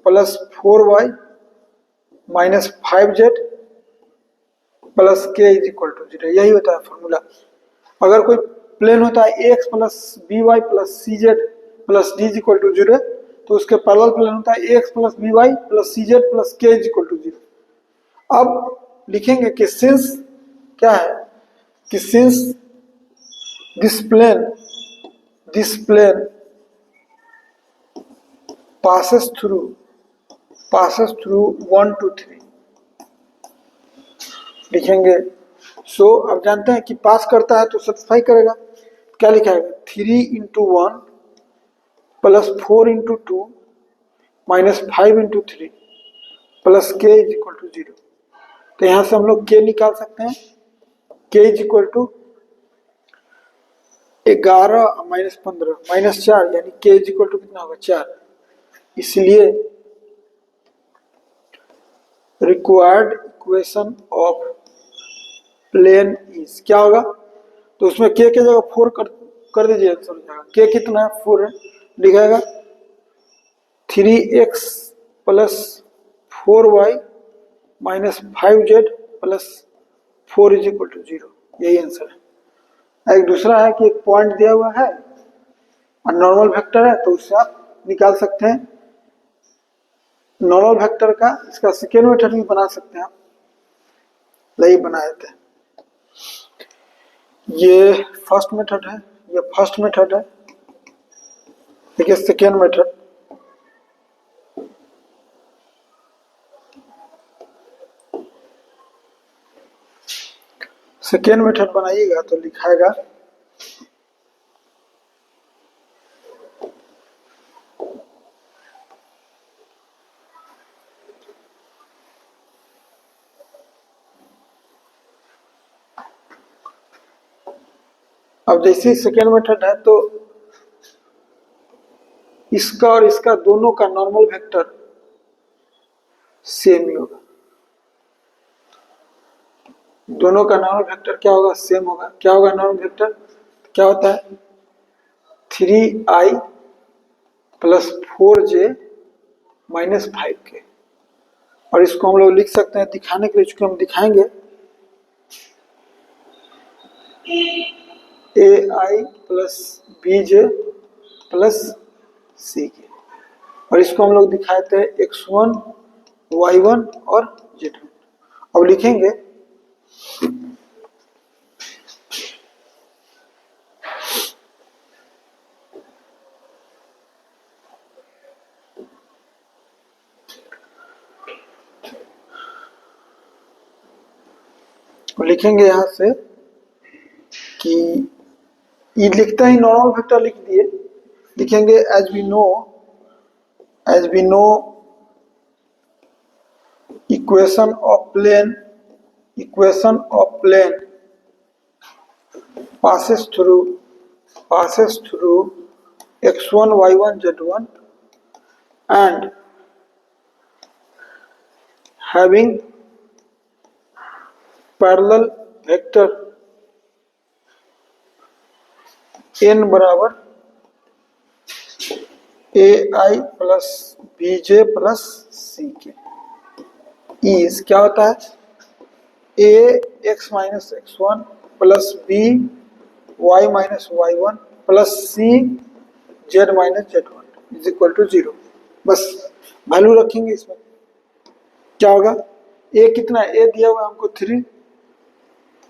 plus 4y minus 5z plus के इज इक्वल टू 0। यही होता है फॉर्मूला। अगर कोई प्लेन होता है ax plus by plus cz plus d is equal to 0, तो उसके पैरेलल प्लेन होता है ax plus by plus cz plus k is equal to 0। अब लिखेंगे कि सिंस क्या है कि since this plane passes through 1 to 3 लिखेंगे। सो अब जानते हैं कि पास करता है तो सेटिस्फाई करेगा। क्या लिखाएगा 3 into 1 plus 4 into 2 minus 5 into 3 plus के इज इक्वल टू 0। तो यहां से हम लोग के निकाल सकते हैं। K is equal to 11 minus 15 minus 4 यानी के इज इक्वल टू कितना होगा 4। इसलिए required equation of plane is क्या होगा, तो उसमें के की जगह 4 कर दीजिए, आंसर हो जाएगा। के कितना है 4 है, लिखाएगा 3x plus 4y minus 5z plus 4 is equal to 0। यही आंसर है। एक दूसरा है कि एक पॉइंट दिया हुआ है और नॉर्मल वेक्टर है, तो उससे आप निकाल सकते हैं नॉर्मल वेक्टर का। इसका सेकेंड मेथड भी बना सकते हैं आप, यही बनाए थे। ये फर्स्ट मेथड है, ये फर्स्ट मेथड है। देखिए सेकेंड मेथड, सेकेंड मेथड बनाइएगा तो लिखाएगा अब जैसे सेकेंड मेथड है तो इसका और इसका दोनों का नॉर्मल वेक्टर सेम ही होगा। दोनों का नॉर्मल वेक्टर क्या होगा, सेम होगा। क्या होगा नॉर्मल वेक्टर, क्या होता है 3i plus 4j minus 5k। और इसको हम लोग लिख सकते हैं दिखाने के लिए, चूंकि हम दिखाएंगे ai plus bj plus ck। और इसको हम लोग दिखाए थे x1 y1 और z1। अब लिखेंगे यहां से कि ये लिखते ही नॉर्मल वेक्टर लिख दिए। लिखेंगे as we know equation of plane passes through x1 y1 z1 and having parallel vector n बराबर ai plus bj plus ck is क्या होता है a x minus x1 plus b y minus y1 plus c z minus z1 is equal to 0। बस value रखेंगे इसमें। क्या होगा ए कितना है, ए दिया हुआ है हमको 3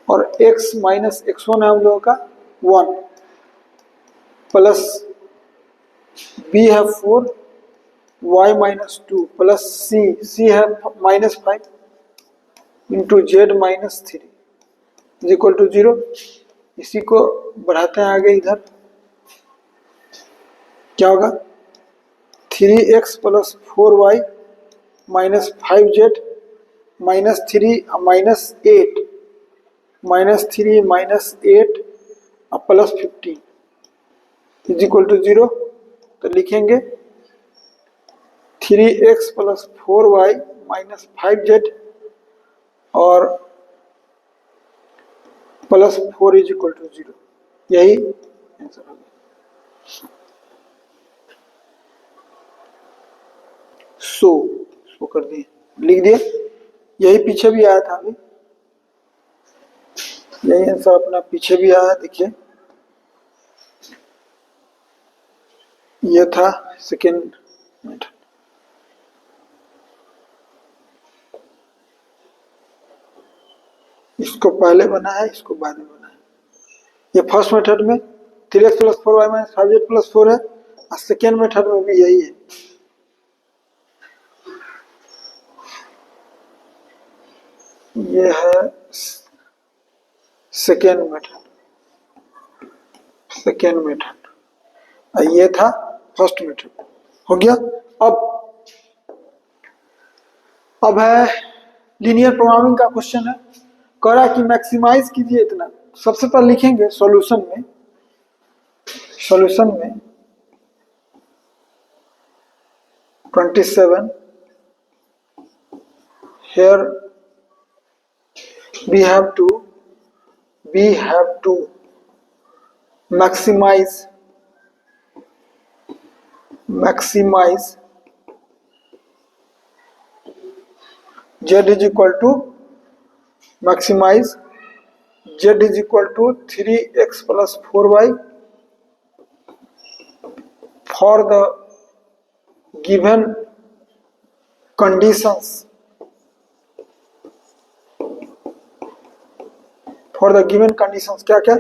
और x माइनस x1 है हम लोगों का 1 प्लस b है 4 y माइनस 2 प्लस c है minus 5 into z minus 3 is equal to 0। इसी को बढ़ाते हैं आगे, इधर क्या होगा 3x plus 4y minus 5z minus 3 minus 8 minus 3 minus 8 plus 15 is equal to 0। तो लिखेंगे 3x plus 4y minus 5z और प्लस 4 इज इक्वल टू 0। यही आंसर होगा। सो कर दिए, लिख दिए। यही पीछे भी आया था अभी, यही आंसर अपना पीछे भी आया, देखिए ये था सेकेंड मेथड। इसको पहले बना है, इसको बाद में बना है। ये फर्स्ट मेथड में 3x plus 4y minus 5z plus 4 है और सेकेंड मेथड में भी यही है। ये है सेकेंड मेथड, और ये था फर्स्ट मेथड। हो गया। अब है लीनियर प्रोग्रामिंग का क्वेश्चन है। कह रहा है कि मैक्सिमाइज कीजिए इतना। सबसे पहले लिखेंगे सॉल्यूशन में, सॉल्यूशन में 27 here we have to maximize z is equal to maximize z is equal to 3x plus 4y for the given conditions, क्या क्या,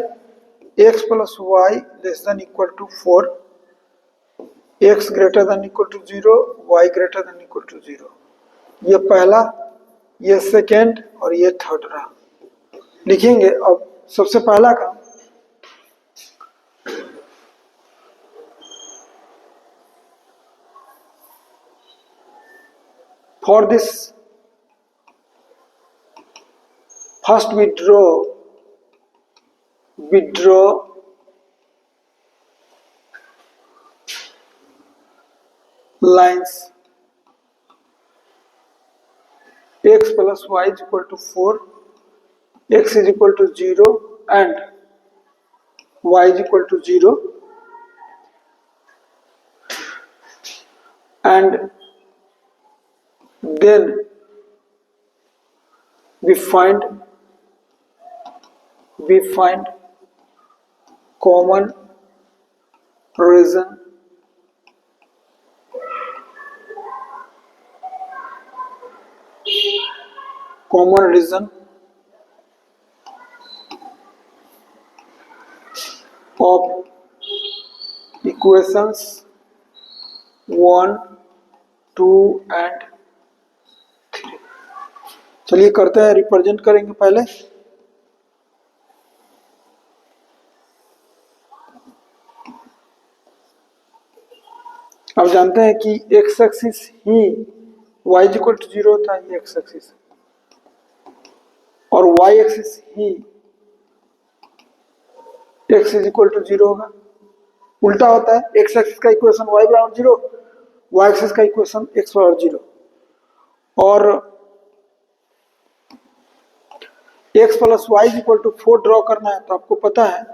x plus y less than equal to 4, x greater than equal to 0, y greater than equal to 0। ये पहला, ये second और ये third रहा। लिखेंगे अब सबसे पहला काम, for this first withdraw lines x plus y is equal to 4, x is equal to 0 and y is equal to 0, and then we find common reason of equations 1, 2 and 3। चलिए करते हैं, रिप्रेजेंट करेंगे पहले। अब जानते हैं कि x एक्सिस ही y इक्वल टू 0 था, ये x एक्सिस, और y एक्सिस ही x इज इक्वल टू 0 होगा। उल्टा होता है, x एक्सिस का इक्वेशन y बराबर 0, y एक्सिस का इक्वेशन x बराबर 0। और x plus y equal to 4 draw करना है, तो आपको पता है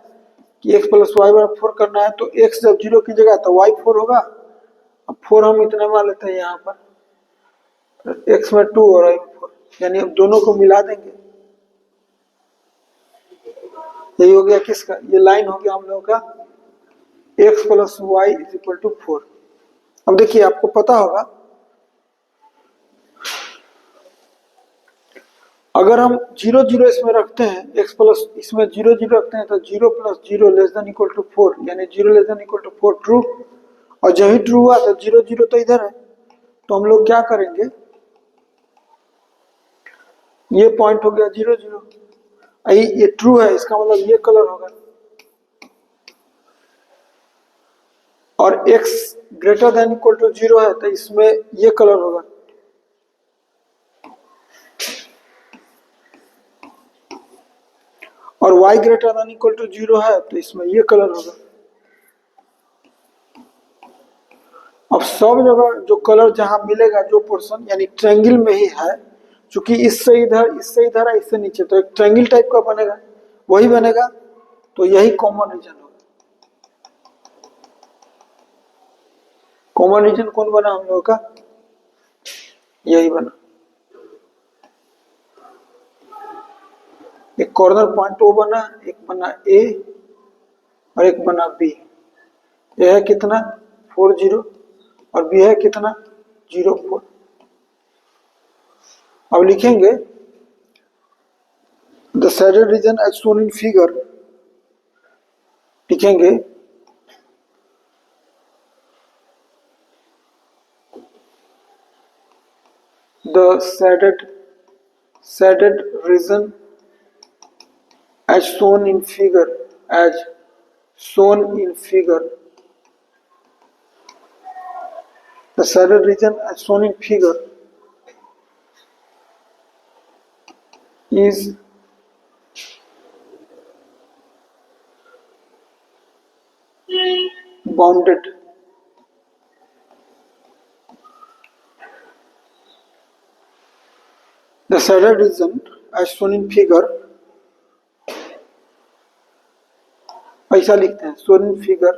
कि x प्लस वाई बराबर 4 करना है, तो x जब 0 की जगह तो y 4 होगा। अब 4 हम इतना मान लेते हैं यहाँ पर, x में 2 और y में 4, यानी अब दोनों को मिला देंगे। यही हो गया किसका, ये लाइन हो गया हम लोगों का x plus y is equal to 4। अब देखिए आपको पता होगा अगर हम 0 0 इसमें रखते हैं, x प्लस इसमें 0 0 रखते हैं तो 0 + 0 लेस देन इक्वल टू 4, यानी 0 less than equal to 4 true. और जब ही ट्रू हुआ तो 0 0 तो इधर है, तो हम लोग क्या करेंगे, ये पॉइंट हो गया 0 0, ये ट्रू है, इसका मतलब ये कलर होगा। और x greater than equal to 0 है तो इसमें ये कलर होगा। और y greater than equal to 0 है तो इसमें ये कलर होगा। अब सब जगह जो कलर जहां मिलेगा, जो पोर्शन यानी ट्रायंगल में ही है, क्योंकि इससे इधर है, इससे नीचे, तो एक ट्रायंगल टाइप का बनेगा, वही बनेगा, तो यही कॉमन रीजन होगा। कॉमन रीजन कौन बना हम लोगों का, यही बना। एक कॉर्नर पॉइंट ओ बना, एक बना ए और एक बना बी। यह है कितना 4 0 और बी है कितना 0 4। अब लिखेंगे the shaded region as shown in figure, लिखेंगे the shaded region as shown in figure, as shown in figure, the shaded region as shown in figure is bounded the shaded region as shown in figure, ऐसा लिखते हैं shown in figure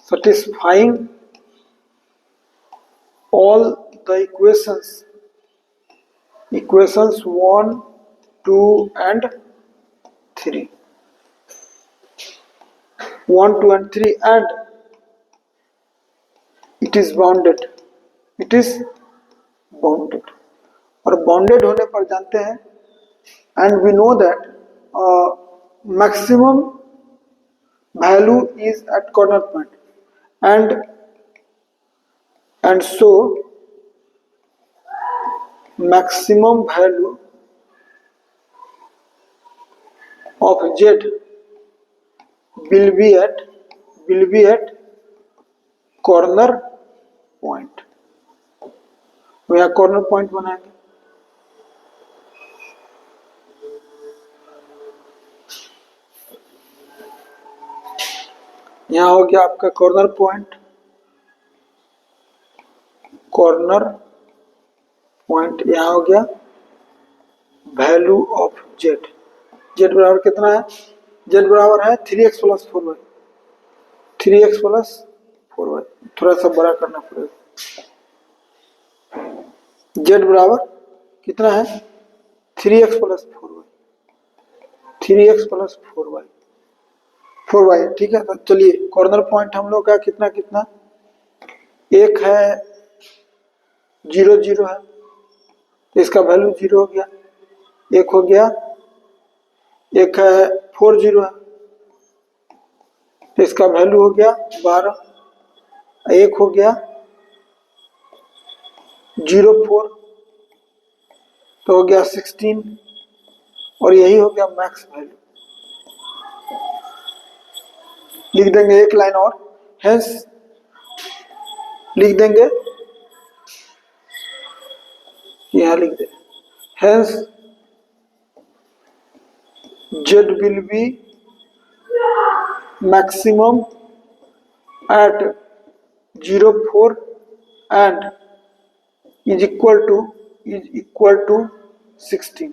satisfying all the equations 1 2 and 3, 1 2 and 3, and it is bounded, और bounded होने पर जानते हैं, and we know that maximum value is at corner point, and so maximum value of z will be at corner point। तो यहाँ corner point बनाएंगे, यहाँ हो गया आपका कॉर्नर पॉइंट, यहाँ हो गया वैल्यू ऑफ जेड। जेड बराबर कितना है, जेड बराबर है 3x + 4y, 3x + 4y, थोड़ा सा बड़ा करना पड़ेगा। जेड बराबर कितना है 3x + 4y, 3x + 4y, ठीक है। तो चलिए कॉर्नर पॉइंट हम लोग का कितना कितना, एक है 0 0 है तो इसका वैल्यू 0 हो गया, एक हो गया, एक है 4 0 है तो इसका वैल्यू हो गया 12, एक हो गया 0 4 तो हो गया 16, और यही हो गया मैक्स वैल्यू। लिख देंगे एक लाइन और, हेंस लिख देंगे, यहां लिख दे, hence z will be maximum at 0 4 and is equal to 16।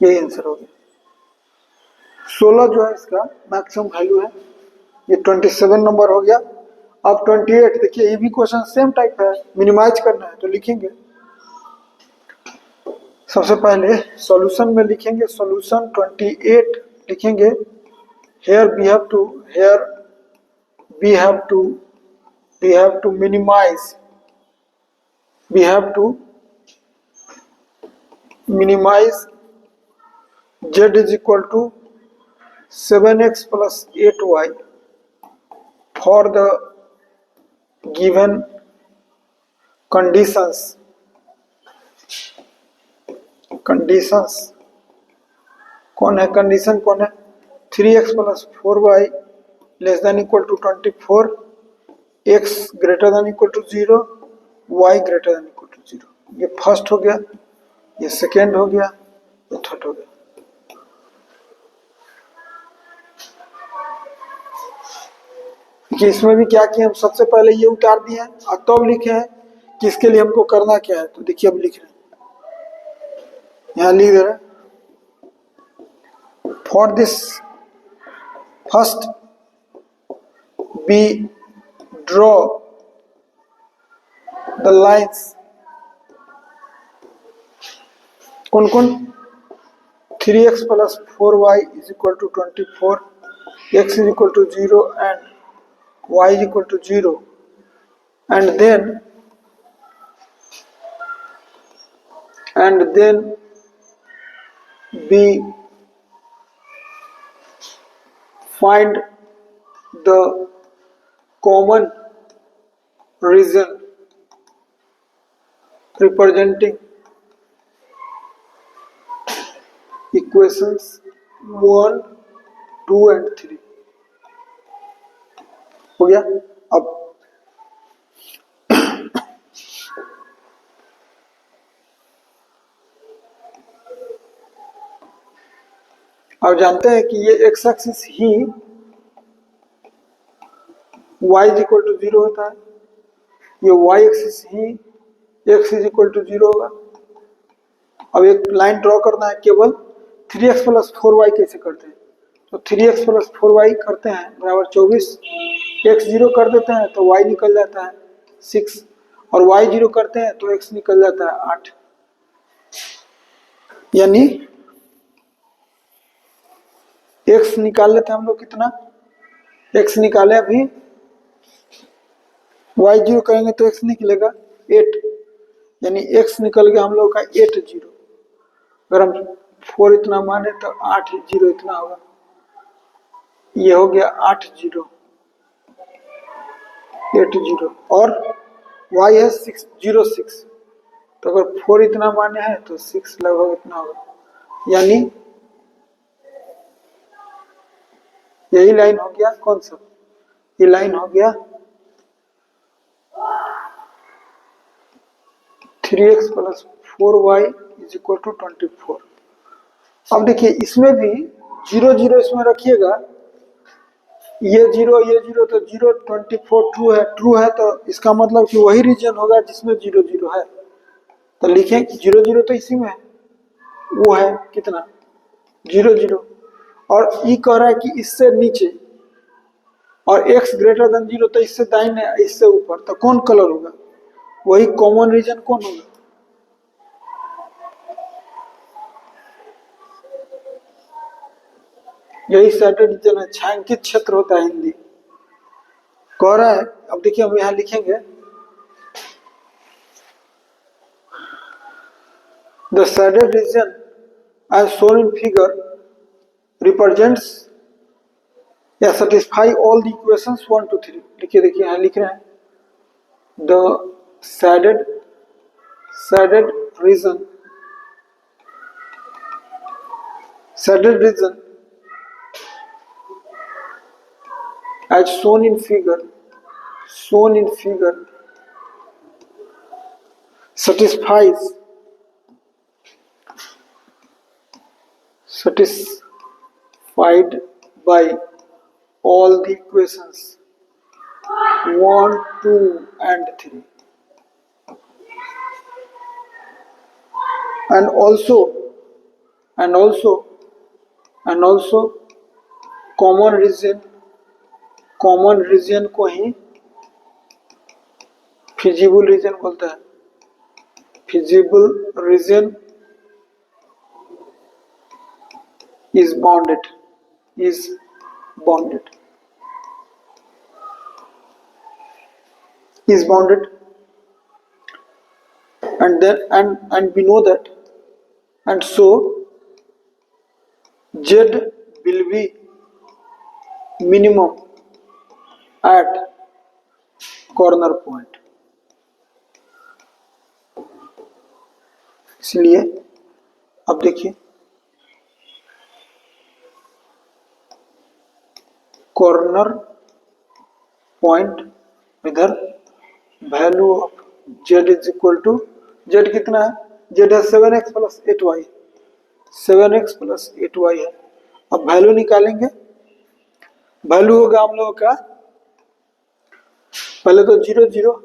यही आंसर हो गया। 16 जो है इसका मैक्सिमम वैल्यू है, ये 27 नंबर हो गया। अब 28 देखिए, ये भी क्वेश्चन सेम टाइप है, मिनिमाइज करना है तो लिखेंगे सबसे पहले सॉल्यूशन में लिखेंगे, सॉल्यूशन 28 लिखेंगे, here we have to minimize we have to minimize z is equal to 7x plus 8y for the given conditions कौन है, कंडीशन कौन है, 3x plus 4y less than equal to 24, x greater than equal to 0, y greater than equal to 0। ये first हो गया, ये second हो गया, ये थर्ड हो गया। देखिए इसमें भी क्या किया, हम सबसे पहले ये उतार दिए हैं और तब लिखे हैं कि इसके लिए हमको करना क्या है। तो देखिए अब लिख रहे हैं, यहाँ लिख दे रहे हैं, for this first we draw the lines, कौन कौन, 3x plus 4y is equal to 24, x is equal to 0 and y is equal to 0, and then we find the common region representing equations 1, 2 and 3 हो गया। अब जानते हैं कि ये x axis ही y इज इक्वल टू 0 होता है, ये y एक्सिस ही x इज इक्वल टू 0 होगा। अब एक लाइन ड्रॉ करना है, केवल 3x प्लस 4y कैसे करते हैं, तो 3x प्लस 4y करते हैं बराबर 24, x 0 कर देते हैं तो y निकल जाता है 6, और y 0 करते हैं तो x निकल जाता है 8, यानी x निकाल लेते हैं हम लोग कितना, x निकाले अभी, y 0 करेंगे तो x निकलेगा 8, यानी x निकल गया हम लोग का 8 0। अगर हम 4 इतना माने तो 8 0 इतना होगा, ये हो गया 8 0 8 0, और y है 6 0 6, तो अगर 4 इतना माने हैं तो 6 लगभग इतना होगा, यानी यही लाइन हो गया, कौन सा, ये लाइन हो गया 3x plus 4y is equal to 24। अब देखिए इसमें भी 0 0 इसमें रखिएगा, ये 0 तो 0 24 ट्रू है तो इसका मतलब कि वही रीजन होगा जिसमें 0 0 है, तो लिखें 0 0 तो इसी में है, वो है कितना 0 0, और ई कह रहा है कि इससे नीचे, और x ग्रेटर देन 0 तो इससे दाहिने इससे ऊपर, तो कौन कलर होगा, वही कॉमन रीजन कौन होगा, यही सैडल रीजन है, छायांकित क्षेत्र होता है हिंदी कह रहा है। अब देखिए हम यहां लिखेंगे, the shaded region as shown in figure represents या सेटिस्फाई ऑल द इक्वेशंस 1 2 3। देखिए यहां लिख रहे हैं, the shaded region as shown in figure satisfied by all the equations 1 2 and 3, and also common region को ही फिजिबल रीजन बोलता है, feasible region is bounded and we know that, and so Z will be minimum at corner point. इसलिए अब देखिए corner point इधर value of z is equal to, z कितना है, z है 7x plus 8y, 7x plus 8y है। अब value निकालेंगे, वैल्यू होगा हम लोगों का पहले तो 0 0,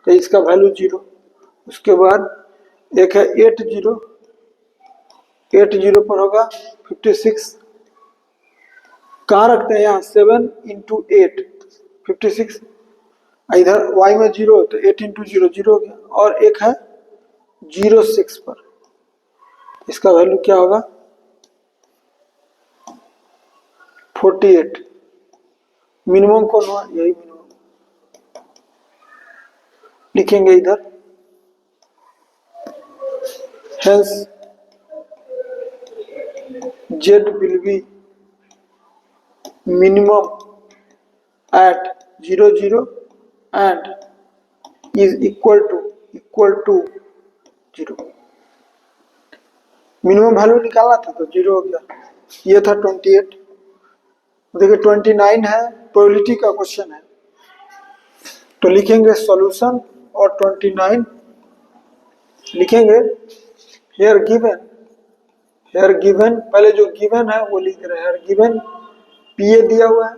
तो इसका वैल्यू 0, उसके बाद एक है 8 0, 8 0 पर होगा 56, कहाँ रखते हैं यहाँ 7 इंटू 8 56, इधर y में 0 तो 8 इंटू 0 0 हो गया, और एक है 06 पर, इसका वैल्यू क्या होगा 48, मिनिमम कौन हुआ, यही मिनिमम लिखेंगे इधर, hence z will be minimum at 0 0 and is equal to 0। Minimum value निकालना था तो 0 हो गया, ये था 28। देखिए 29 है, प्रोबेबिलिटी का क्वेश्चन है, तो लिखेंगे सॉल्यूशन और 29 लिखेंगे। हेयर गिवन पहले जो गिवन है वो लिख रहे हैं, हेयर गिवन पीए दिया हुआ है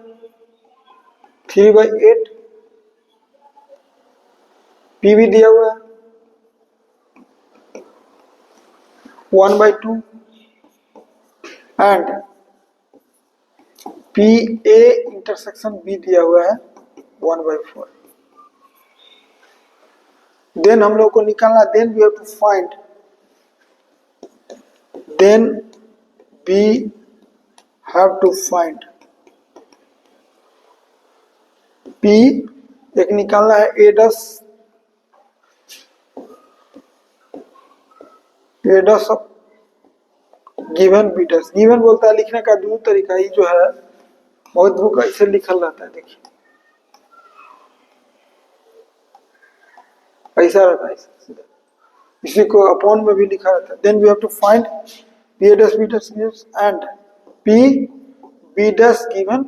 3/8, पी भी दिया हुआ है 1/2 and P A intersection B दिया हुआ है 1/4। देन हम लोग को निकालना, then we have to find, then we have to find P, एक निकालना है A dash of given B dash. Given बोलता है लिखने का दो तरीका, ही जो है बहुत बुक ऐसे लिखल रहता है, देखिए ऐसा रहता है, सीधा इसी को अपॉन में भी लिखा रहता है। Then we have to find P dash B dash and P B dash given,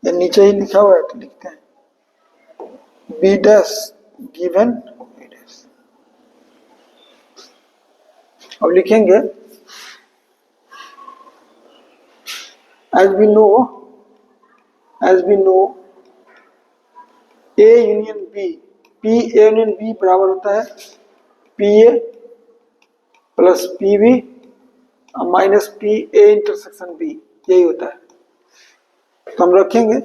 ये नीचे ही लिखा हुआ है तो लिखते हैं B dash given B dash. अब लिखेंगे as we know A union B, P A union B बराबर होता है PA plus PB minus PA intersection B, यही होता है। तो हम रखेंगे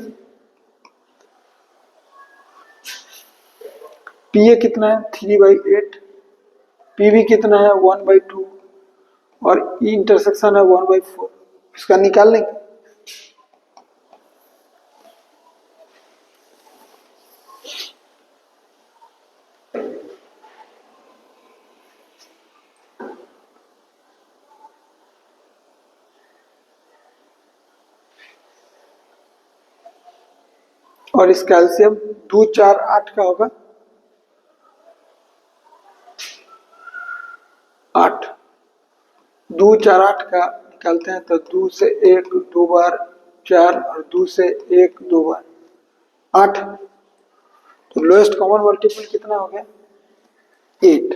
PA कितना है 3/8, PB कितना है 1/2 और E इंटरसेक्शन है 1/4, इसका निकाल लेंगे। और इस कैल्शियम 2 4 8 का होगा 8, 2 4 8 का निकालते हैं तो 2 से 1 2 बार 4 और 2 से 1 2 बार 8, तो लोएस्ट कॉमन मल्टीपल कितना हो गया 8।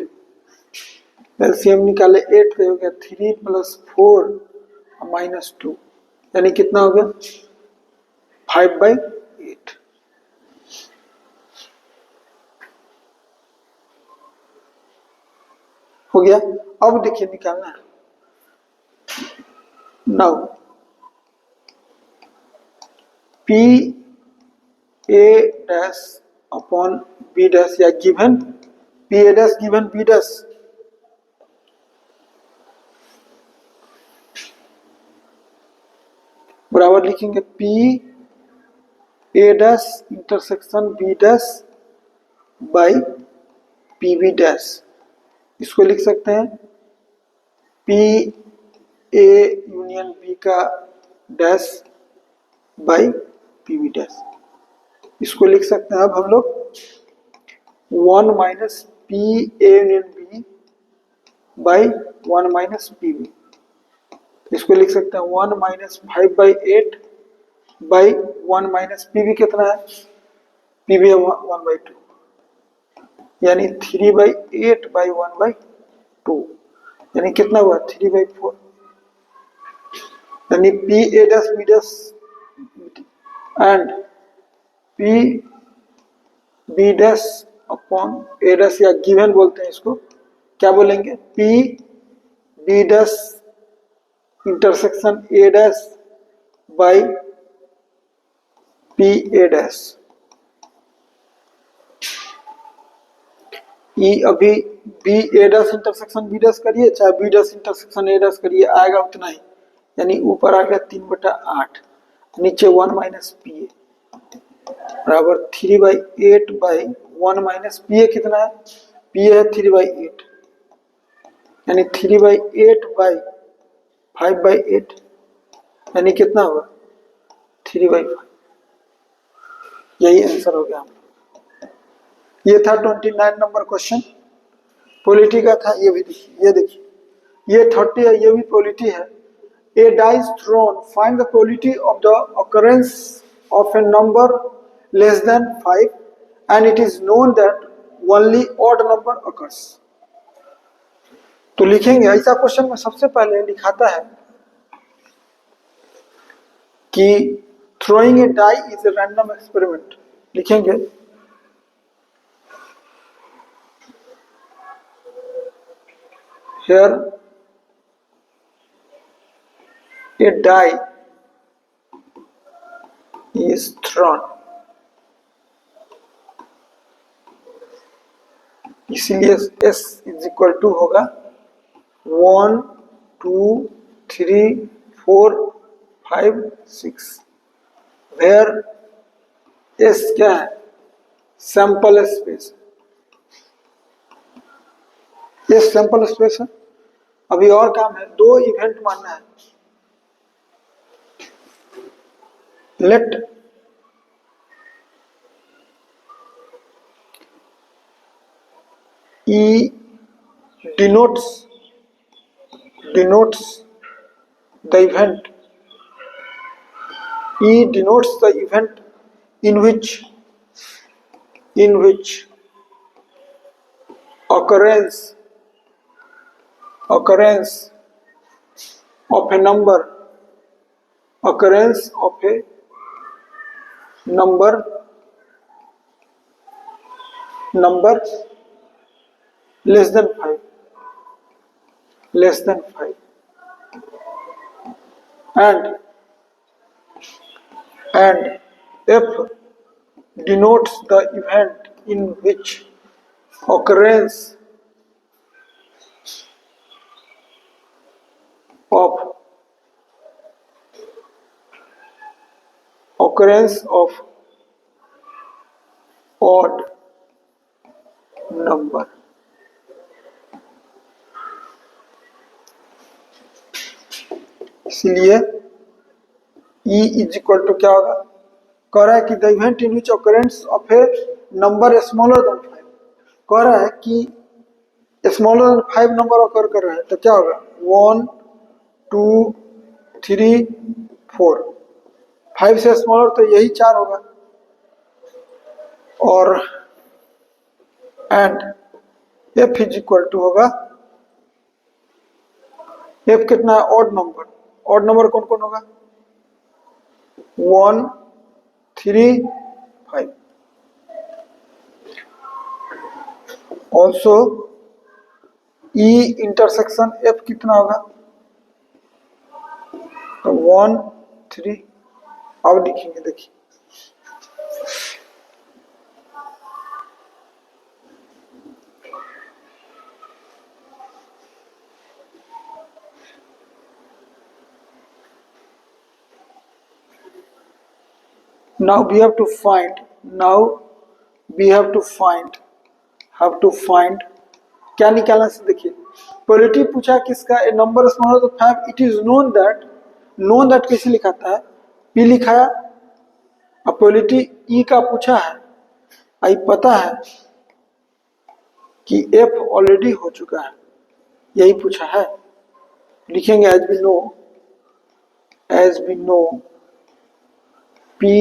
एलसीएम निकाले 8 तो हो गया 3 + 4 -2, यानी कितना हो गया 5/8। हो गया। अब देखिए निकालना है, now P A dash upon B dash या given P A dash given B dash बराबर लिखेंगे P A dash intersection B dash by P B dash, इसको लिख सकते हैं पी ए यूनियन बी का dash by P B dash. इसको लिख सकते हैं अब हम लोग 1 minus P A union B by 1 minus P B. इसको लिख सकते हैं 1 minus 5 by 8 by 1 minus P B कितना है, पी बी है 1 बाई 2, यानी 3 बाई 8 बाई 1 बाई 2, यानी कितना हुआ 3 बाई 4, यानी P A dash B dash and P B dash upon A dash, या गिवन बोलते हैं इसको, क्या बोलेंगे P B dash intersection A dash by P A dash. ई अभी B A dash intersection B dash करिए चाहे B dash intersection A dash करिए, आएगा उतना ही, यानी ऊपर आ गया 3/8, नीचे 1 माइनस पी ए बराबर 3 बाई 8 बाई 1 माइनस पी ए कितना है, पी ए है 3 बाई 8, यानी 3 बाई 8 बाई 5 बाई 8, यानी कितना होगा 3 बाई 5। यही आंसर हो गया। ये था 29 नंबर क्वेश्चन, पॉलिटी का था। ये भी देखिए, ये देखिए ये 30 है, ये भी पॉलिटी है। A dice thrown, find the probability of the occurrence of a number less than 5 and it is known that only odd number occurs। तो लिखेंगे ऐसा क्वेश्चन में सबसे पहले लिखाता है कि throwing a die is a random experiment, लिखेंगे here a die is thrown, इसीलिए s इज इक्वल टू होगा 1 2 3 4 5 6, वेयर s क्या है, सैंपल स्पेस, ये सैंपल स्पेस है। अभी और काम है, 2 इवेंट मानना है। Let E denotes the event, E denotes the event in which occurrence of a number less than 5 and F denotes the event in which occurrence of odd number। इसलिए E is equal to क्या होगा, कह रहा है कि the event in which occurrence of A number smaller than 5, कह रहा है कि स्मॉलर देन 5 नंबर ऑकर कर रहा है, तो क्या होगा 1 2 3 4, 5 से स्मॉलर तो यही 4 होगा, और and F is equal to होगा, F कितना है ऑड नंबर कौन कौन होगा 1 3 5। ऑल्सो E इंटरसेक्शन F कितना होगा, तो 1 3, अब लिखेंगे देखिए now we have to find have to find, क्या निकालना से देखिए, प्रोबेबिलिटी पूछा किसका, a number smaller than 5, it is known that कैसे लिखाता है, पी लिखाया, अब प्रोबेबिलिटी ई का पूछा है, आई पता है कि एफ ऑलरेडी हो चुका है, यही पूछा है, लिखेंगे as we know P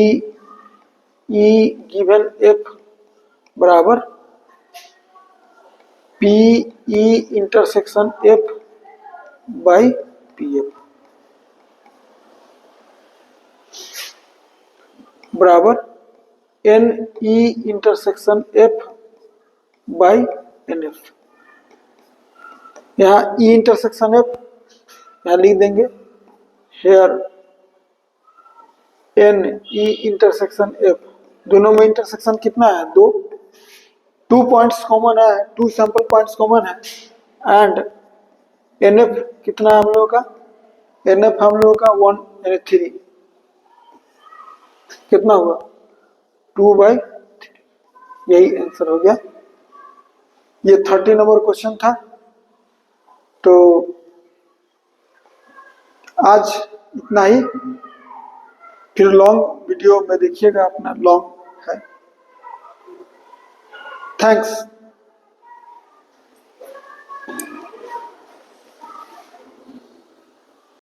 E given F बराबर P E intersection F by P F बराबर N E intersection F by N F. यहाँ ई इंटरसेक्शन एफ यहाँ लिख देंगे, here N E intersection F, दोनों में इंटरसेक्शन कितना है, दो, 2 पॉइंट्स कॉमन है, 2 सैंपल पॉइंट्स कॉमन है, एंड एन एफ कितना है हम लोगों का, एन एफ हम लोगों का 1 यानी 3, कितना हुआ 2/3, यही आंसर हो गया। ये 30 नंबर क्वेश्चन था। तो आज इतना ही, फिर लॉन्ग वीडियो में देखिएगा, अपना लॉन्ग है। थैंक्स।